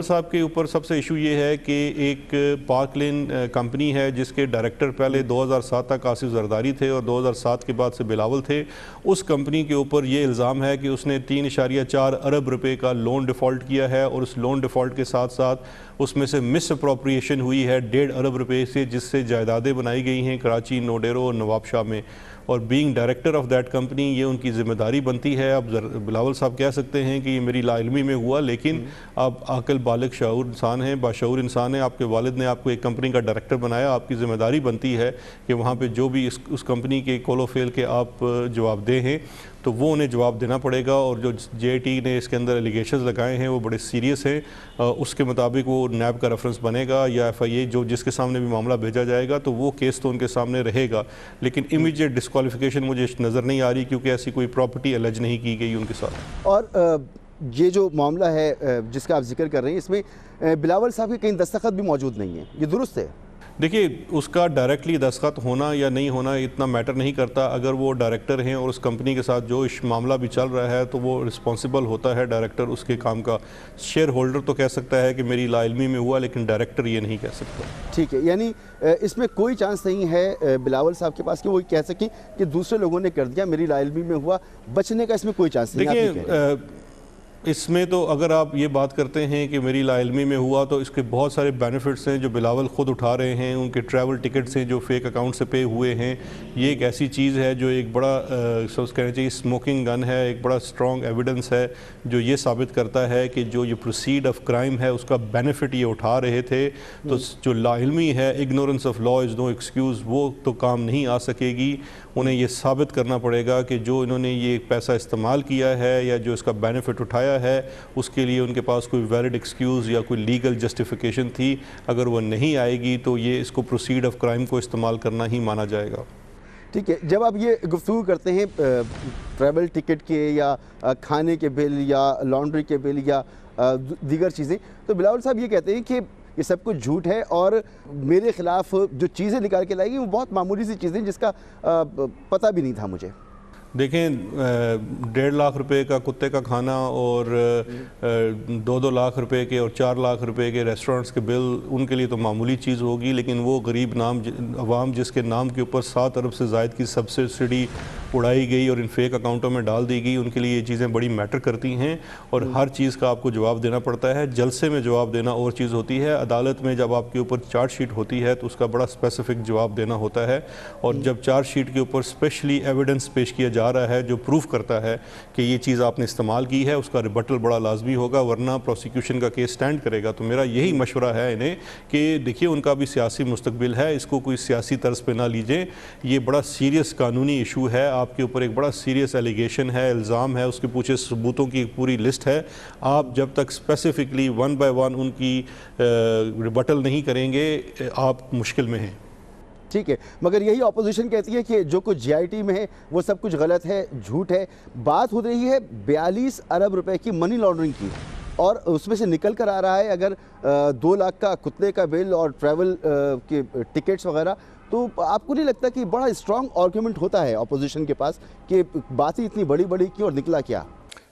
साहब के ऊपर सबसे इशू ये है कि एक पार्क लेन कंपनी है जिसके डायरेक्टर पहले 2007 तक आसिफ जरदारी थे और 2007 के बाद से बिलावल थे। उस कंपनी के ऊपर ये इल्ज़ाम है कि उसने 3.4 अरब रुपए का लोन डिफ़ॉल्ट किया है और उस लोन डिफ़ॉल्ट के साथ साथ उसमें से मिस अप्रोप्रिएशन हुई है 1.5 अरब रुपए से, जिससे जायदादें बनाई गई हैं कराची, नोडेरो और नवाबशाह में। और being director of that company ये उनकी ज़िम्मेदारी बनती है। अब बिलावल साहब कह सकते हैं कि ये मेरी लाइल्मी में हुआ, लेकिन आप अकल बालिग शाऊर इंसान हैं, बाशऊर इंसान हैं। आपके वालिद ने आपको एक कंपनी का डायरेक्टर बनाया, आपकी ज़िम्मेदारी बनती है कि वहाँ पे जो भी उस कंपनी के कॉलो फेल के आप जवाबदेह हैं तो वो उन्हें जवाब देना पड़ेगा। और जो JIT ने इसके अंदर एलिगेशंस लगाए हैं वो बड़े सीरियस हैं। उसके मुताबिक वो नैब का रेफरेंस बनेगा या FIA जो जिसके सामने भी मामला भेजा जाएगा तो वो केस तो उनके सामने रहेगा। लेकिन इमीडिएट डिस्क्वालिफिकेशन मुझे नज़र नहीं आ रही क्योंकि ऐसी कोई प्रॉपर्टी एलिज नहीं की गई उनके साथ। और ये जो मामला है जिसका आप जिक्र कर रहे हैं, इसमें बिलावल साहब के कहीं दस्तखत भी मौजूद नहीं है, ये दुरुस्त है? देखिए, उसका डायरेक्टली दस्तखत होना या नहीं होना इतना मैटर नहीं करता। अगर वो डायरेक्टर हैं और उस कंपनी के साथ जो इस मामला भी चल रहा है तो वो रिस्पॉन्सिबल होता है डायरेक्टर उसके काम का। शेयर होल्डर तो कह सकता है कि मेरी लाइल्मी में हुआ, लेकिन डायरेक्टर ये नहीं कह सकता। ठीक है, यानी इसमें कोई चांस नहीं है बिलावल साहब के पास कि वो कह सकें कि दूसरे लोगों ने कर दिया, मेरी लाइल्मी में हुआ, बचने का इसमें कोई चांस नहीं। देखिए, इसमें तो अगर आप ये बात करते हैं कि मेरी लाइल्मी में हुआ तो इसके बहुत सारे बेनिफिट्स हैं जो बिलावल ख़ुद उठा रहे हैं। उनके ट्रैवल टिकट्स हैं जो फेक अकाउंट से पे हुए हैं। ये एक ऐसी चीज़ है जो एक बड़ा कहना चाहिए स्मोकिंग गन है, एक बड़ा स्ट्रॉन्ग एविडेंस है जो ये साबित करता है कि जो ये प्रोसीड ऑफ क्राइम है उसका बेनिफिट ये उठा रहे थे। तो जो लाइल्मी है, ignorance of law is no excuse, वो तो काम नहीं आ सकेगी। उन्हें ये साबित करना पड़ेगा कि जो इन्होंने ये पैसा इस्तेमाल किया है या जो इसका बेनिफिट उठाया है उसके लिए उनके पास कोई वैलिड एक्सक्यूज़ या कोई लीगल जस्टिफिकेशन थी। अगर वो नहीं आएगी तो ये इसको प्रोसीड ऑफ क्राइम को इस्तेमाल करना ही माना जाएगा। ठीक है, जब आप ये गुफ्तगू करते हैं ट्रैवल टिकट के या खाने के बिल या लॉन्ड्री के बिल या दीगर चीज़ें, तो बिलावल साहब ये कहते हैं कि ये सब कुछ झूठ है और मेरे ख़िलाफ़ जो चीज़ें निकाल के लाएगी वो बहुत मामूली सी चीज़ें जिसका पता भी नहीं था मुझे। देखें, 1.5 लाख रुपए का कुत्ते का खाना और 2-2 लाख रुपए के और 4 लाख रुपए के रेस्टोरेंट्स के बिल उनके लिए तो मामूली चीज़ होगी, लेकिन वो गरीब अवाम जिसके नाम के ऊपर 7 अरब से ज़ायद की सब्सिडी उड़ाई गई और इन फेक अकाउंटों में डाल दी गई, उनके लिए ये चीज़ें बड़ी मैटर करती हैं। और हर चीज़ का आपको जवाब देना पड़ता है। जलसे में जवाब देना और चीज़ होती है, अदालत में जब आपके ऊपर चार्जशीट होती है तो उसका बड़ा स्पेसिफिक जवाब देना होता है। और जब चार्जशीट के ऊपर स्पेशली एविडेंस पेश किया जा रहा है जो प्रूफ करता है कि ये चीज़ आपने इस्तेमाल की है, उसका रिबटल बड़ा लाजमी होगा, वरना प्रोसिक्यूशन का केस स्टैंड करेगा। तो मेरा यही मशवरा है इन्हें कि देखिए, उनका भी सियासी मुस्तकबिल है, इसको कोई सियासी तर्ज पे ना लीजिए। ये बड़ा सीरियस कानूनी इशू है, आपके ऊपर एक बड़ा सीरियस एलिगेशन है, इल्ज़ाम है, उसके पीछे सबूतों की पूरी लिस्ट है। आप जब तक स्पेसिफिकली 1 बाय 1 उनकी रिबटल नहीं करेंगे आप मुश्किल में हैं। ठीक है, मगर यही ऑपोजिशन कहती है कि जो कुछ JIT में है वो सब कुछ गलत है, झूठ है। बात हो रही है 42 अरब रुपए की मनी लॉन्ड्रिंग की और उसमें से निकल कर आ रहा है अगर 2 लाख का कुत्ते का बिल और ट्रैवल के टिकट्स वगैरह, तो आपको नहीं लगता कि बड़ा स्ट्रॉन्ग आर्गूमेंट होता है ऑपोजिशन के पास कि बात ही इतनी बड़ी बड़ी की और निकला क्या?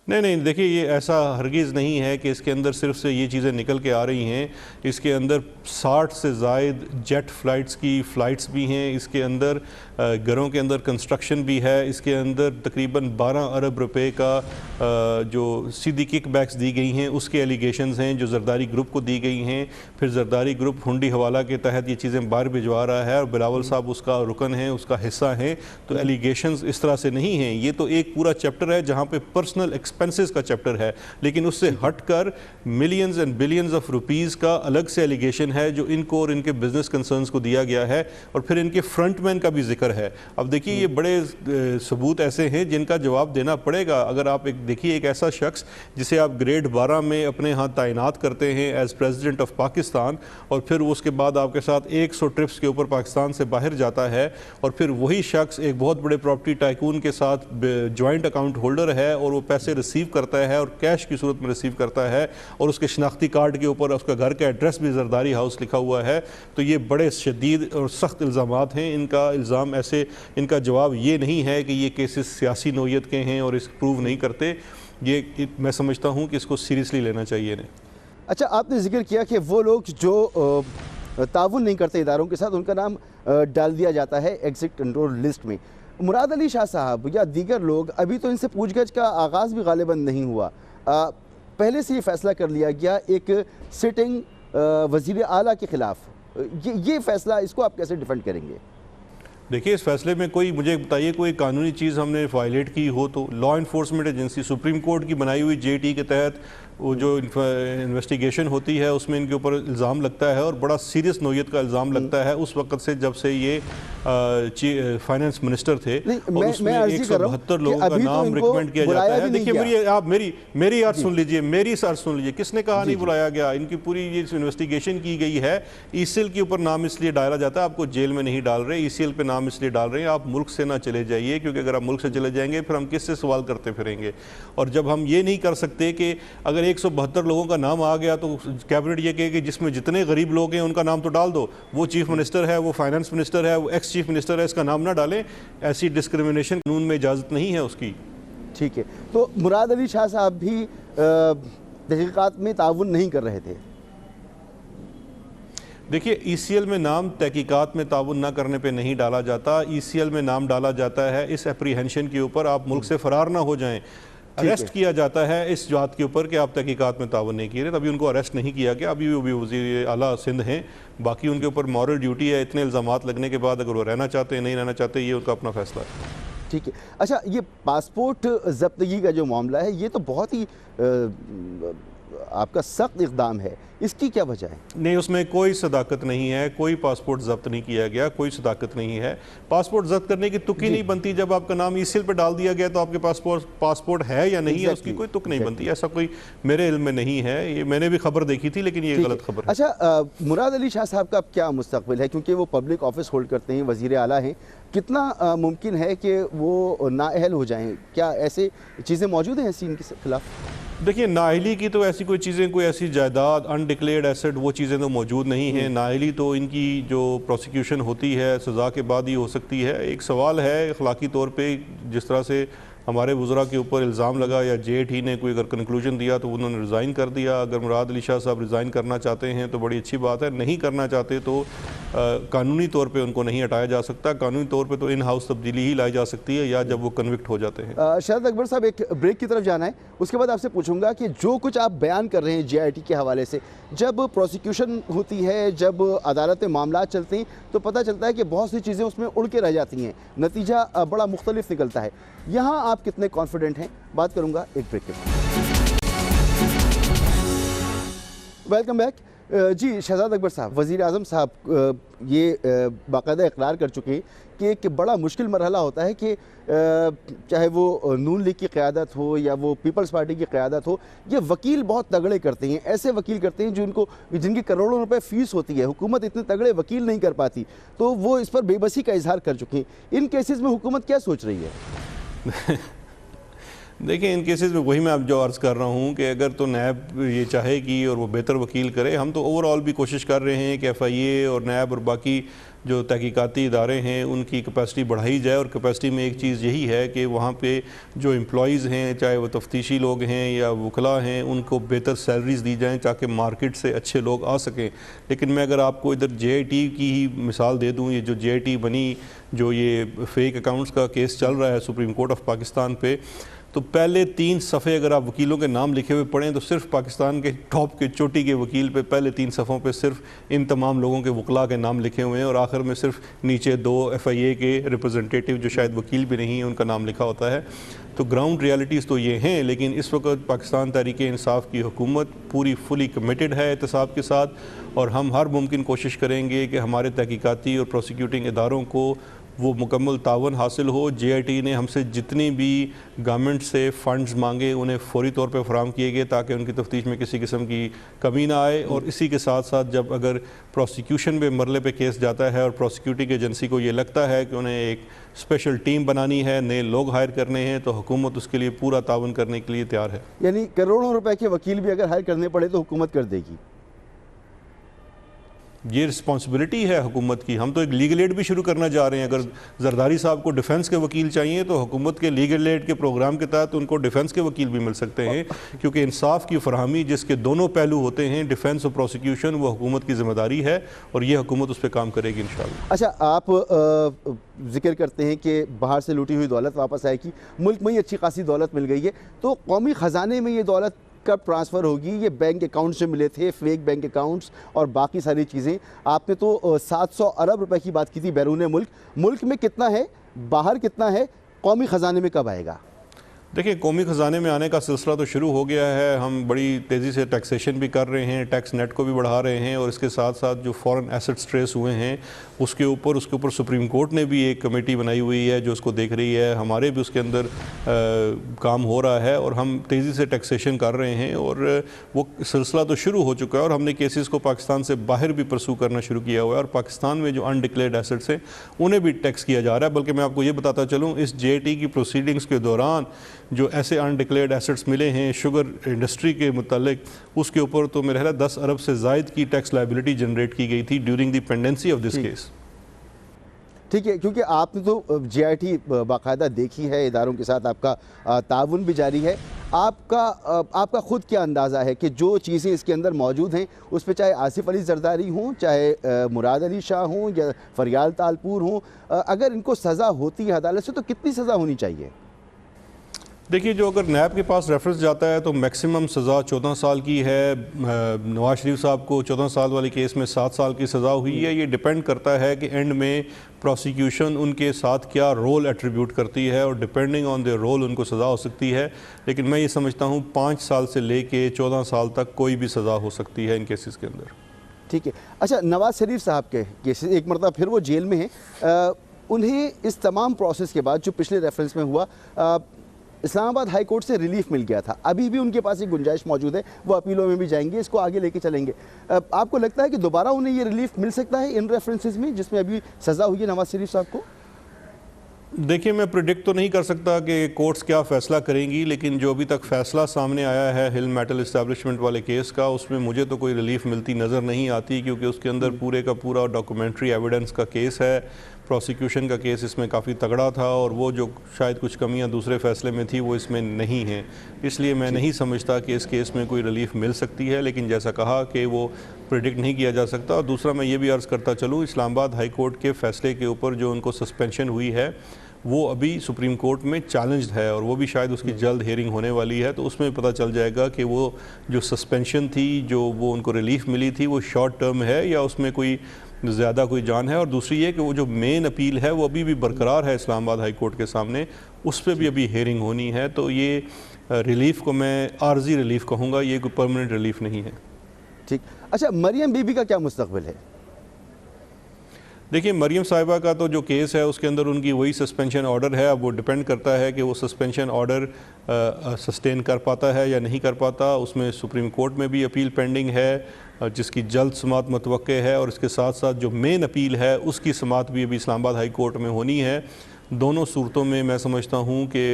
नहीं, देखिए ये ऐसा हरगिज़ नहीं है कि इसके अंदर सिर्फ से ये चीज़ें निकल के आ रही हैं। इसके अंदर 60 से ज़ायद जेट फ़्लाइट्स की फ़्लाइट्स भी हैं, इसके अंदर घरों के अंदर कंस्ट्रक्शन भी है, इसके अंदर तकरीबन 12 अरब रुपए का जो सीधी किकबैक्स दी गई हैं उसके एलिगेशंस हैं जो जरदारी ग्रुप को दी गई हैं। फिर जरदारी ग्रुप हुंडी हवाला के तहत ये चीज़ें बाहर भिजवा रहा है और बिलावल साहब उसका रुकन है, उसका हिस्सा है। तो एलिगेशंस इस तरह से नहीं हैं। ये तो एक पूरा चैप्टर है जहाँ पे पर्सनल एक्सपेंसेस का चैप्टर है, लेकिन उससे हटकर millions and billions of rupees का अलग से एलिगेशन है जो इनको और इनके बिजनेस कंसर्न्स को दिया गया है। और फिर इनके फ्रंटमैन का भी जिक्र है। अब देखिए ये बड़े सबूत ऐसे हैं जिनका जवाब देना पड़ेगा। अगर आप देखिए एक ऐसा शख्स जिसे आप ग्रेड 12 में अपने यहाँ तैनात करते हैं एज प्रेसिडेंट ऑफ पाकिस्तान, और फिर उसके बाद आपके साथ 100 ट्रिप्स के ऊपर पाकिस्तान से बाहर जाता है, और फिर वही शख्स एक बहुत बड़े प्रॉपर्टी टाइकून के साथ जॉइंट अकाउंट होल्डर है और वो पैसे रिसीव करता है और कैश की सूरत में रिसीव करता है, और उसके शनाख्ती कार्ड के ऊपर उसका घर का एड्रेस भी जरदारी हाउस लिखा हुआ है। तो ये बड़े शदीद और सख्त इल्ज़ामात हैं। इनका इल्ज़ाम ऐसे, इनका जवाब ये नहीं है कि ये केसेस सियासी नौयत के हैं और इस प्रूव नहीं करते। ये मैं समझता हूँ कि इसको सीरियसली लेना चाहिए इन्हें। अच्छा, आपने जिक्र किया कि वो लोग जो ताउन नहीं करते इदारों के साथ उनका नाम डाल दिया जाता है एग्जिट कंट्रोल लिस्ट में। मुराद अली शाह साहब या दीगर लोग, अभी तो इनसे पूछगछ का आगाज़ भी गालिबन नहीं हुआ, पहले से ये फैसला कर लिया गया एक सिटिंग वज़ीर आला के ख़िलाफ़। ये फैसला, इसको आप कैसे डिफेंड करेंगे? देखिए इस फैसले में कोई, मुझे बताइए कोई कानूनी चीज़ हमने वायलेट की हो तो law enforcement agency supreme court की बनाई हुई JT के तहत वो जो इन्वेस्टिगेशन होती है उसमें इनके ऊपर इल्ज़ाम लगता है और बड़ा सीरियस नौयत का इल्ज़ाम लगता है उस वक्त से जब से ये फाइनेंस मिनिस्टर थे। और उसमें 172 लोगों का नाम रिकमेंड किया जाता है। देखिए आप मेरी अर्ज सुन लीजिए, मेरी अर्ज सुन लीजिए, किसने कहा नहीं बुलाया गया? इनकी पूरी ये इन्वेस्टिगेशन की गई है। ECL के ऊपर नाम इसलिए डाला जाता है, आपको जेल में नहीं डाल रहे, ECL पे नाम इसलिए डाल रहे हैं आप मुल्क से ना चले जाइए, क्योंकि अगर आप मुल्क से चले जाएंगे फिर हम किससे सवाल करते फिरेंगे। और जब हम ये नहीं कर सकते कि अगर 172 लोगों का नाम आ गया तो कैबिनेट ये कहे कि जिसमें जितने गरीब लोग हैं उनका नाम तो डाल दो, वो चीफ मिनिस्टर है, वो फाइनेंस मिनिस्टर है, वो एक्स चीफ मिनिस्टर है, इसका नाम ना डालें। ऐसी डिस्क्रिमिनेशन कानून में इजाज़त नहीं है उसकी। ठीक है, तो मुराद अली शाह साहब भी तहकीकात में ताउन नहीं कर रहे थे। देखिए ECL में नाम तहकीकात में ताउन ना करने पे नहीं डाला जाता, ECL में नाम डाला जाता है इस एप्रीहेंशन के ऊपर आप मुल्क से फरार ना हो जाएं। अरेस्ट किया जाता है इस बात के ऊपर कि आप तहकीकात में ताउन नहीं किए रहे, तभी उनको अरेस्ट नहीं किया गया। अभी वो भी वज़ीर आला सिंध हैं, बाकी उनके ऊपर मॉरल ड्यूटी है। इतने इल्ज़ामात लगने के बाद अगर वो रहना चाहते हैं नहीं रहना चाहते, ये उनका अपना फैसला है। ठीक है, अच्छा ये पासपोर्ट जब्तगी का जो मामला है ये तो बहुत ही आपका सख्त इक़दाम है, इसकी क्या वजह है? नहीं, उसमें कोई सदाकत नहीं है, कोई पासपोर्ट जब्त नहीं किया गया, कोई सदाकत नहीं है। पासपोर्ट जब्त करने की तुक ही नहीं बनती। जब आपका नाम ECL पे डाल दिया गया तो आपके पासपोर्ट है या नहीं है उसकी कोई तुक नहीं बनती। ऐसा कोई मेरे इल्म में नहीं है, ये मैंने भी खबर देखी थी लेकिन ये गलत खबर है। अच्छा, मुराद अली शाह साहब का क्या मुस्तकबिल है, क्योंकि वो पब्लिक ऑफिस होल्ड करते हैं, वज़ीर आला हैं, कितना मुमकिन है कि वो नाअहल हो जाएं? क्या ऐसे चीज़ें मौजूद हैं इनके खिलाफ? देखिए नाअहली की तो ऐसी कोई चीज़ें, कोई ऐसी जायदाद अनडिक्लेयर्ड एसेट वो चीज़ें तो मौजूद नहीं हैं। नाअहली तो इनकी जो प्रोसिक्यूशन होती है सज़ा के बाद ही हो सकती है। एक सवाल है अखलाकी तौर पे, जिस तरह से हमारे वज़रा के ऊपर इल्ज़ाम लगा या JT ने कोई अगर कंक्लूजन दिया तो उन्होंने रिज़ाइन कर दिया। अगर मुराद अली शाह साहब रिज़ाइन करना चाहते हैं तो बड़ी अच्छी बात है, नहीं करना चाहते तो कानूनी तौर पे उनको नहीं हटाया जा सकता। कानूनी तौर पे तो इन हाउस तब्दीली ही लाई जा सकती है या जब वो कन्विक्ट हो जाते हैं। शहजाद अकबर साहब, एक ब्रेक की तरफ जाना है, उसके बाद आपसे पूछूंगा कि जो कुछ आप बयान कर रहे हैं JIT के हवाले से, जब प्रोसिक्यूशन होती है, जब अदालत में मामला चलते हैं तो पता चलता है कि बहुत सी चीज़ें उसमें उड़ के रह जाती हैं, नतीजा बड़ा मुख्तलिफ निकलता है। यहाँ आप कितने कॉन्फिडेंट हैं? बात करूँगा एक ब्रेक के बाद। Welcome back. जी शहजाद अकबर साहब, वज़ीर आज़म साहब ये बाकायदा इकरार कर चुके हैं कि एक बड़ा मुश्किल मरहला होता है कि चाहे वो नून लीग की क़यादत हो या वो पीपल्स पार्टी की क़यादत हो, ये वकील बहुत तगड़े करते हैं, ऐसे वकील करते हैं जिनकी करोड़ों रुपए फ़ीस होती है, हुकूमत इतने तगड़े वकील नहीं कर पाती, तो वो इस पर बेबसी का इजहार कर चुके हैं। इन केसेस में हुकूमत क्या सोच रही है? देखिए इन केसेस में वही मैं आप जो अर्ज़ कर रहा हूँ कि अगर तो नैब ये चाहेगी और वो बेहतर वकील करे, हम तो ओवरऑल भी कोशिश कर रहे हैं कि FIA और नैब और बाकी जो तहकीकाती इदारे हैं उनकी कैपेसिटी बढ़ाई जाए। और कैपेसिटी में एक चीज़ यही है कि वहाँ पे जो एम्प्लॉइज़ हैं, चाहे वो तफ्तीशी लोग हैं या वकला हैं, उनको बेहतर सैलरीज़ दी जाएँ ताकि मार्केट से अच्छे लोग आ सकें। लेकिन मैं अगर आपको इधर JIT की ही मिसाल दे दूँ, ये जो JIT बनी, जो ये फेक अकाउंट्स का केस चल रहा है सुप्रीम कोर्ट ऑफ पाकिस्तान पे, तो पहले 3 सफ़े अगर आप वकीलों के नाम लिखे हुए पढ़ें तो सिर्फ पाकिस्तान के टॉप के चोटी के वकील पे पहले 3 सफ़ों पे सिर्फ इन तमाम लोगों के वकला के नाम लिखे हुए हैं, और आखिर में सिर्फ नीचे 2 FIA के रिप्रेजेंटेटिव जो शायद वकील भी नहीं हैं उनका नाम लिखा होता है। तो ग्राउंड रियलिटीज़ तो ये हैं, लेकिन इस वक्त पाकिस्तान तहरीक इंसाफ की हुकूमत पूरी फुली कमिटेड है एहतसाब के साथ, और हम हर मुमकिन कोशिश करेंगे कि हमारे तहकीकाती और प्रोसिक्यूटिंग इदारों को वो मुकम्मल तावन हासिल हो। JIT ने हमसे जितनी भी गवर्नमेंट से फ़ंड्स मांगे उन्हें फ़ौरी तौर पे फराहम किए गए ताकि उनकी तफ्तीश में किसी किस्म की कमी ना आए। और इसी के साथ साथ जब अगर प्रोसिक्यूशन में मरले पे केस जाता है और प्रोसिक्यूटिंग एजेंसी को ये लगता है कि उन्हें एक स्पेशल टीम बनानी है, नए लोग हायर करने हैं, तो हुकूमत उसके लिए पूरा तावन करने के लिए तैयार है। यानी करोड़ों रुपए के वकील भी अगर हायर करने पड़े तो हुकूमत कर देगी। ये रिस्पॉन्सिबिलिटी है हुकूमत की। हम तो एक लीगल एड भी शुरू करना जा रहे हैं। अगर जरदारी साहब को डिफेंस के वकील चाहिए तो हुकूमत के लीगल एड के प्रोग्राम के तहत उनको डिफेंस के वकील भी मिल सकते हैं, क्योंकि इंसाफ की फरहमी जिसके दोनों पहलू होते हैं, डिफेंस और प्रोसिक्यूशन, वो हुकूमत की जिम्मेदारी है और ये हुकूमत उस पर काम करेगी इंशाअल्लाह। अच्छा, आप जिक्र करते हैं कि बाहर से लूटी हुई दौलत वापस आएगी, मुल्क में ही अच्छी खासी दौलत मिल गई है, तो कौमी ख़जाने में ये दौलत कब ट्रांसफ़र होगी? ये बैंक अकाउंट से मिले थे, फेक बैंक अकाउंट्स और बाकी सारी चीज़ें। आपने तो 700 अरब रुपए की बात की थी बैरून मुल्क में कितना है, बाहर कितना है, कौमी ख़जाने में कब आएगा? देखिए, कौमी ख़जाने में आने का सिलसिला तो शुरू हो गया है। हम बड़ी तेज़ी से टैक्सेशन भी कर रहे हैं, टैक्स नेट को भी बढ़ा रहे हैं, और इसके साथ साथ जो फॉरेन एसेट्स ट्रेस हुए हैं उसके ऊपर सुप्रीम कोर्ट ने भी एक कमेटी बनाई हुई है जो उसको देख रही है। हमारे भी उसके अंदर काम हो रहा है और हम तेज़ी से टैक्सेशन कर रहे हैं, और वो सिलसिला तो शुरू हो चुका है और हमने केसेस को पाकिस्तान से बाहर भी परसू करना शुरू किया हुआ है। और पाकिस्तान में जो अनडिक्लेयर्ड एसेट्स हैं उन्हें भी टैक्स किया जा रहा है। बल्कि मैं आपको ये बताता चलूँ, इस JIT की प्रोसीडिंग्स के दौरान जो ऐसे अनडिक्लेयर्ड एसेट्स मिले हैं शुगर इंडस्ट्री के मुतालिक, उसके ऊपर तो मेरे ख्याल 10 अरब से ज़ायद की टैक्स लायबिलिटी जनरेट की गई थी during the pendency of this case. ठीक है, क्योंकि आपने तो JIT बाकायदा देखी है, इदारों के साथ आपका ताउन भी जारी है। आपका ख़ुद क्या अंदाज़ा है कि जो चीज़ें इसके अंदर मौजूद हैं उस पर चाहे आसिफ अली जरदारी हों, चाहे मुराद अली शाह हों या फरियाल तालपुर हों, अगर इनको सज़ा होती है अदालत से तो कितनी सज़ा होनी चाहिए? देखिए, जो अगर नैब के पास रेफरेंस जाता है तो मैक्सिमम सज़ा 14 साल की है। नवाज शरीफ साहब को 14 साल वाले केस में 7 साल की सज़ा हुई है। ये डिपेंड करता है कि एंड में प्रोसिक्यूशन उनके साथ क्या रोल एट्रीब्यूट करती है, और डिपेंडिंग ऑन देयर रोल उनको सज़ा हो सकती है। लेकिन मैं ये समझता हूँ 5 साल से लेके 14 साल तक कोई भी सज़ा हो सकती है इन केसेस के अंदर। ठीक है। अच्छा, नवाज शरीफ साहब के केसेस एक मरतबा फिर वो जेल में हैं, उन्हें इस तमाम प्रोसेस के बाद जो पिछले रेफरेंस में हुआ, इस्लामाबाद हाई कोर्ट से रिलीफ मिल गया था। अभी भी उनके पास एक गुंजाइश मौजूद है, वो अपीलों में भी जाएंगे, इसको आगे लेके चलेंगे। आपको लगता है कि दोबारा उन्हें ये रिलीफ मिल सकता है इन रेफरेंसेस में जिसमें अभी सज़ा हुई है नवाज शरीफ साहब को? देखिए, मैं प्रिडिक्ट तो नहीं कर सकता कि कोर्ट्स क्या फ़ैसला करेंगी, लेकिन जो अभी तक फ़ैसला सामने आया है हिल मेटल इस्टेब्लिशमेंट वाले केस का, उसमें मुझे तो कोई रिलीफ मिलती नज़र नहीं आती, क्योंकि उसके अंदर पूरे का पूरा डॉक्यूमेंट्री एविडेंस का केस है। प्रोसिक्यूशन का केस इसमें काफ़ी तगड़ा था, और वो जो शायद कुछ कमियां दूसरे फ़ैसले में थी वो इसमें नहीं हैं। इसलिए मैं नहीं समझता कि इस केस में कोई रिलीफ मिल सकती है, लेकिन जैसा कहा कि वो प्रिडिक्ट नहीं किया जा सकता। और दूसरा, मैं ये भी अर्ज़ करता चलूँ, इस्लामाबाद हाई कोर्ट के फ़ैसले के ऊपर जो उनको सस्पेंशन हुई है वो अभी सुप्रीम कोर्ट में चैलेंज्ड है, और वो भी शायद उसकी जल्द हेयरिंग होने वाली है। तो उसमें पता चल जाएगा कि वो जो सस्पेंशन थी, जो वो उनको रिलीफ मिली थी, वो शॉर्ट टर्म है या उसमें कोई ज़्यादा कोई जान है। और दूसरी ये कि वो जो मेन अपील है वो अभी भी बरकरार है इस्लामाबाद हाई कोर्ट के सामने, उस पर भी अभी हेयरिंग होनी है। तो ये रिलीफ़ को मैं आर्जी रिलीफ़ कहूँगा, ये कोई परमानेंट रिलीफ़ नहीं है। ठीक। अच्छा, मरियम बीबी का क्या मुस्तकबिल है? देखिए, मरियम साहिबा का तो जो केस है उसके अंदर उनकी वही सस्पेंशन ऑर्डर है। अब वो डिपेंड करता है कि वो सस्पेंशन ऑर्डर सस्टेन कर पाता है या नहीं कर पाता। उसमें सुप्रीम कोर्ट में भी अपील पेंडिंग है जिसकी जल्द समाअत मतवक्के है, और इसके साथ साथ जो मेन अपील है उसकी समाअत भी अभी इस्लामाबाद हाई कोर्ट में होनी है। दोनों सूरतों में मैं समझता हूँ कि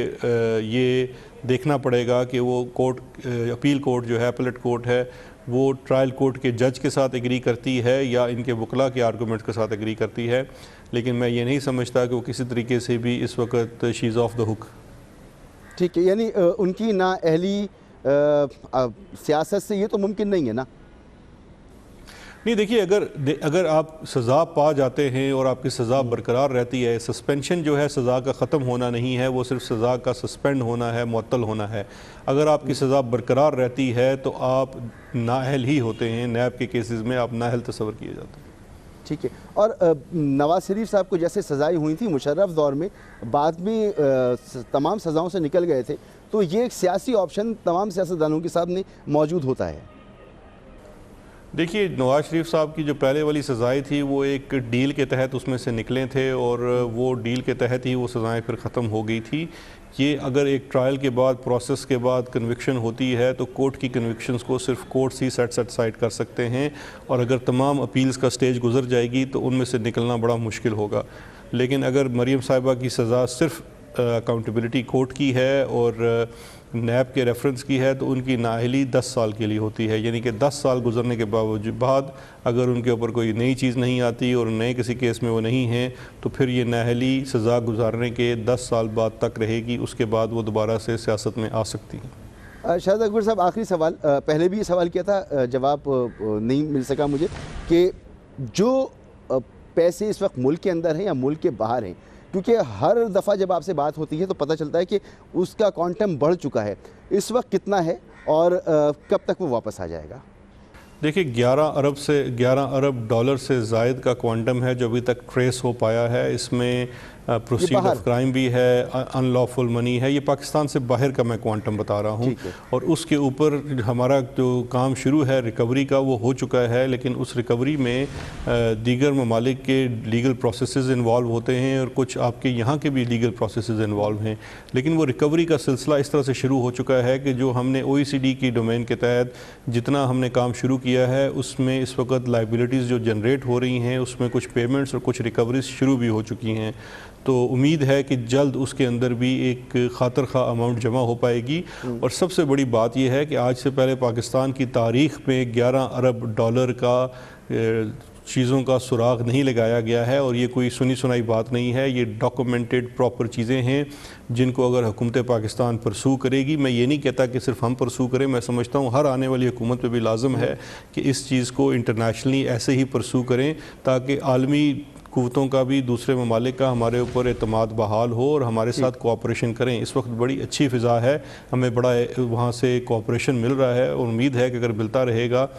ये देखना पड़ेगा कि वो कोर्ट अपील कोर्ट जो है, अपीलेट कोर्ट है, वो ट्रायल कोर्ट के जज के साथ एग्री करती है या इनके वकला के आर्गूमेंट्स के साथ एग्री करती है, लेकिन मैं ये नहीं समझता कि वो किसी तरीके से भी इस वक्त she is of the hook. ठीक है, यानी उनकी नाअहली सियासत से ये तो मुमकिन नहीं है ना? नहीं, देखिए, अगर आप सज़ा पा जाते हैं और आपकी सज़ा बरकरार रहती है, सस्पेंशन जो है सज़ा का ख़त्म होना नहीं है, वो सिर्फ सज़ा का सस्पेंड होना है, मुअत्तल होना है। अगर आपकी सज़ा बरकरार रहती है तो आप नाअहल ही होते हैं, नैब के केसेस में आप नाअहल तस्वर किए जाते हैं। ठीक है, और नवाज शरीफ साहब को जैसे सज़ाएँ हुई थी मुशर्रफ दौर में, बाद में तमाम सज़ाओं से निकल गए थे, तो ये एक सियासी ऑप्शन तमाम सियासतदानों के सामने मौजूद होता है। देखिए, नवाज शरीफ साहब की जो पहले वाली सज़ाएँ थी वो एक डील के तहत उसमें से निकले थे और वो डील के तहत ही वो सज़ाएँ फिर ख़त्म हो गई थी। ये अगर एक ट्रायल के बाद, प्रोसेस के बाद कन्विक्शन होती है तो कोर्ट की कन्विक्शंस को सिर्फ कोर्ट ही सेट साइड कर सकते हैं, और अगर तमाम अपील्स का स्टेज गुजर जाएगी तो उनमें से निकलना बड़ा मुश्किल होगा। लेकिन अगर मरीम साहिबा की सज़ा सिर्फ अकाउंटेबिलिटी कोर्ट की है और नैब के रेफरेंस की है तो उनकी नाअहली 10 साल के लिए होती है, यानी कि 10 साल गुजरने के बाद अगर उनके ऊपर कोई नई चीज़ नहीं आती और नए किसी केस में वो नहीं हैं तो फिर ये नाअहली सज़ा गुजारने के 10 साल बाद तक रहेगी, उसके बाद वो दोबारा से सियासत में आ सकती हैं। शाहिद अकबर साहब, आखिरी सवाल, पहले भी ये सवाल किया था, जवाब नहीं मिल सका मुझे, कि जो पैसे इस वक्त मुल्क के अंदर हैं या मुल्क के बाहर हैं, क्योंकि हर दफ़ा जब आपसे बात होती है तो पता चलता है कि उसका क्वांटम बढ़ चुका है, इस वक्त कितना है और कब तक वो वापस आ जाएगा? देखिए, 11 अरब डॉलर से ज़ायद का क्वांटम है जो अभी तक ट्रेस हो पाया है। इसमें प्रोसीड ऑफ क्राइम भी है, अनलॉफुल मनी है, ये पाकिस्तान से बाहर का मैं क्वांटम बता रहा हूँ। और उसके ऊपर हमारा जो काम शुरू है रिकवरी का वो हो चुका है, लेकिन उस रिकवरी में दीगर ममालिक के लीगल प्रोसेसेस इन्वॉल्व होते हैं और कुछ आपके यहाँ के भी लीगल प्रोसेसेस इन्वॉल्व हैं। लेकिन वो रिकवरी का सिलसिला इस तरह से शुरू हो चुका है कि जो हमने OECD की डोमेन के तहत जितना हमने काम शुरू किया है उसमें इस वक्त लाइबिलिटीज़ जो जनरेट हो रही हैं उसमें कुछ पेमेंट्स और कुछ रिकवरीज शुरू भी हो चुकी हैं। तो उम्मीद है कि जल्द उसके अंदर भी एक खातर खा अमाउंट जमा हो पाएगी। और सबसे बड़ी बात यह है कि आज से पहले पाकिस्तान की तारीख़ में 11 अरब डॉलर का चीज़ों का सुराग नहीं लगाया गया है, और ये कोई सुनी सुनाई बात नहीं है, ये डॉक्यूमेंटेड प्रॉपर चीज़ें हैं जिनको अगर हुकूमत पाकिस्तान परसू करेगी, मैं ये नहीं कहता कि सिर्फ हम परसू करें, मैं समझता हूँ हर आने वाली हुकूमत पे भी लाजम है कि इस चीज़ को इंटरनेशनली ऐसे ही परसू करें ताकि आलमी कुव्वतों का भी, दूसरे ममालिक का हमारे ऊपर एतमाद बहाल हो और हमारे साथ कोऑपरेशन करें। इस वक्त बड़ी अच्छी फ़िज़ा है, हमें बड़ा वहाँ से कोऑपरेशन मिल रहा है और उम्मीद है कि अगर मिलता रहेगा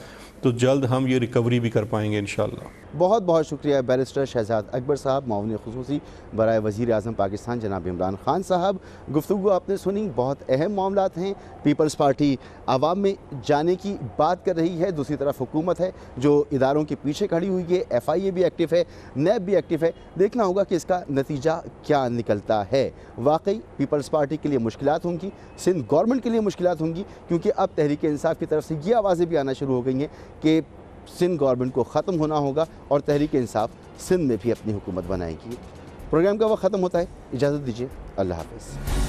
तो जल्द हम ये रिकवरी भी कर पाएंगे इंशाअल्लाह। बहुत बहुत शुक्रिया बैरिस्टर शहजाद अकबर साहब, मामून खुसूसी बराए वज़ीर आज़म पाकिस्तान जनाब इमरान खान साहब। गुफ्तगू आपने सुनी, बहुत अहम मामलात हैं। पीपल्स पार्टी आवाम में जाने की बात कर रही है, दूसरी तरफ हुकूमत है जो इदारों के पीछे खड़ी हुई है, FIA भी एक्टिव है, नैब भी एक्टिव है। देखना होगा कि इसका नतीजा क्या निकलता है। वाकई पीपल्स पार्टी के लिए मुश्किलात होंगी, सिंध गवर्नमेंट के लिए मुश्किलात होंगी, क्योंकि अब तहरीक इंसाफ की तरफ से ये आवाज़ें भी आना शुरू हो गई हैं कि सिंध गवर्नमेंट को ख़त्म होना होगा और तहरीक इंसाफ सिंध में भी अपनी हुकूमत बनाएगी। प्रोग्राम का वक्त ख़त्म होता है, इजाज़त दीजिए, अल्लाह हाफ़िज़।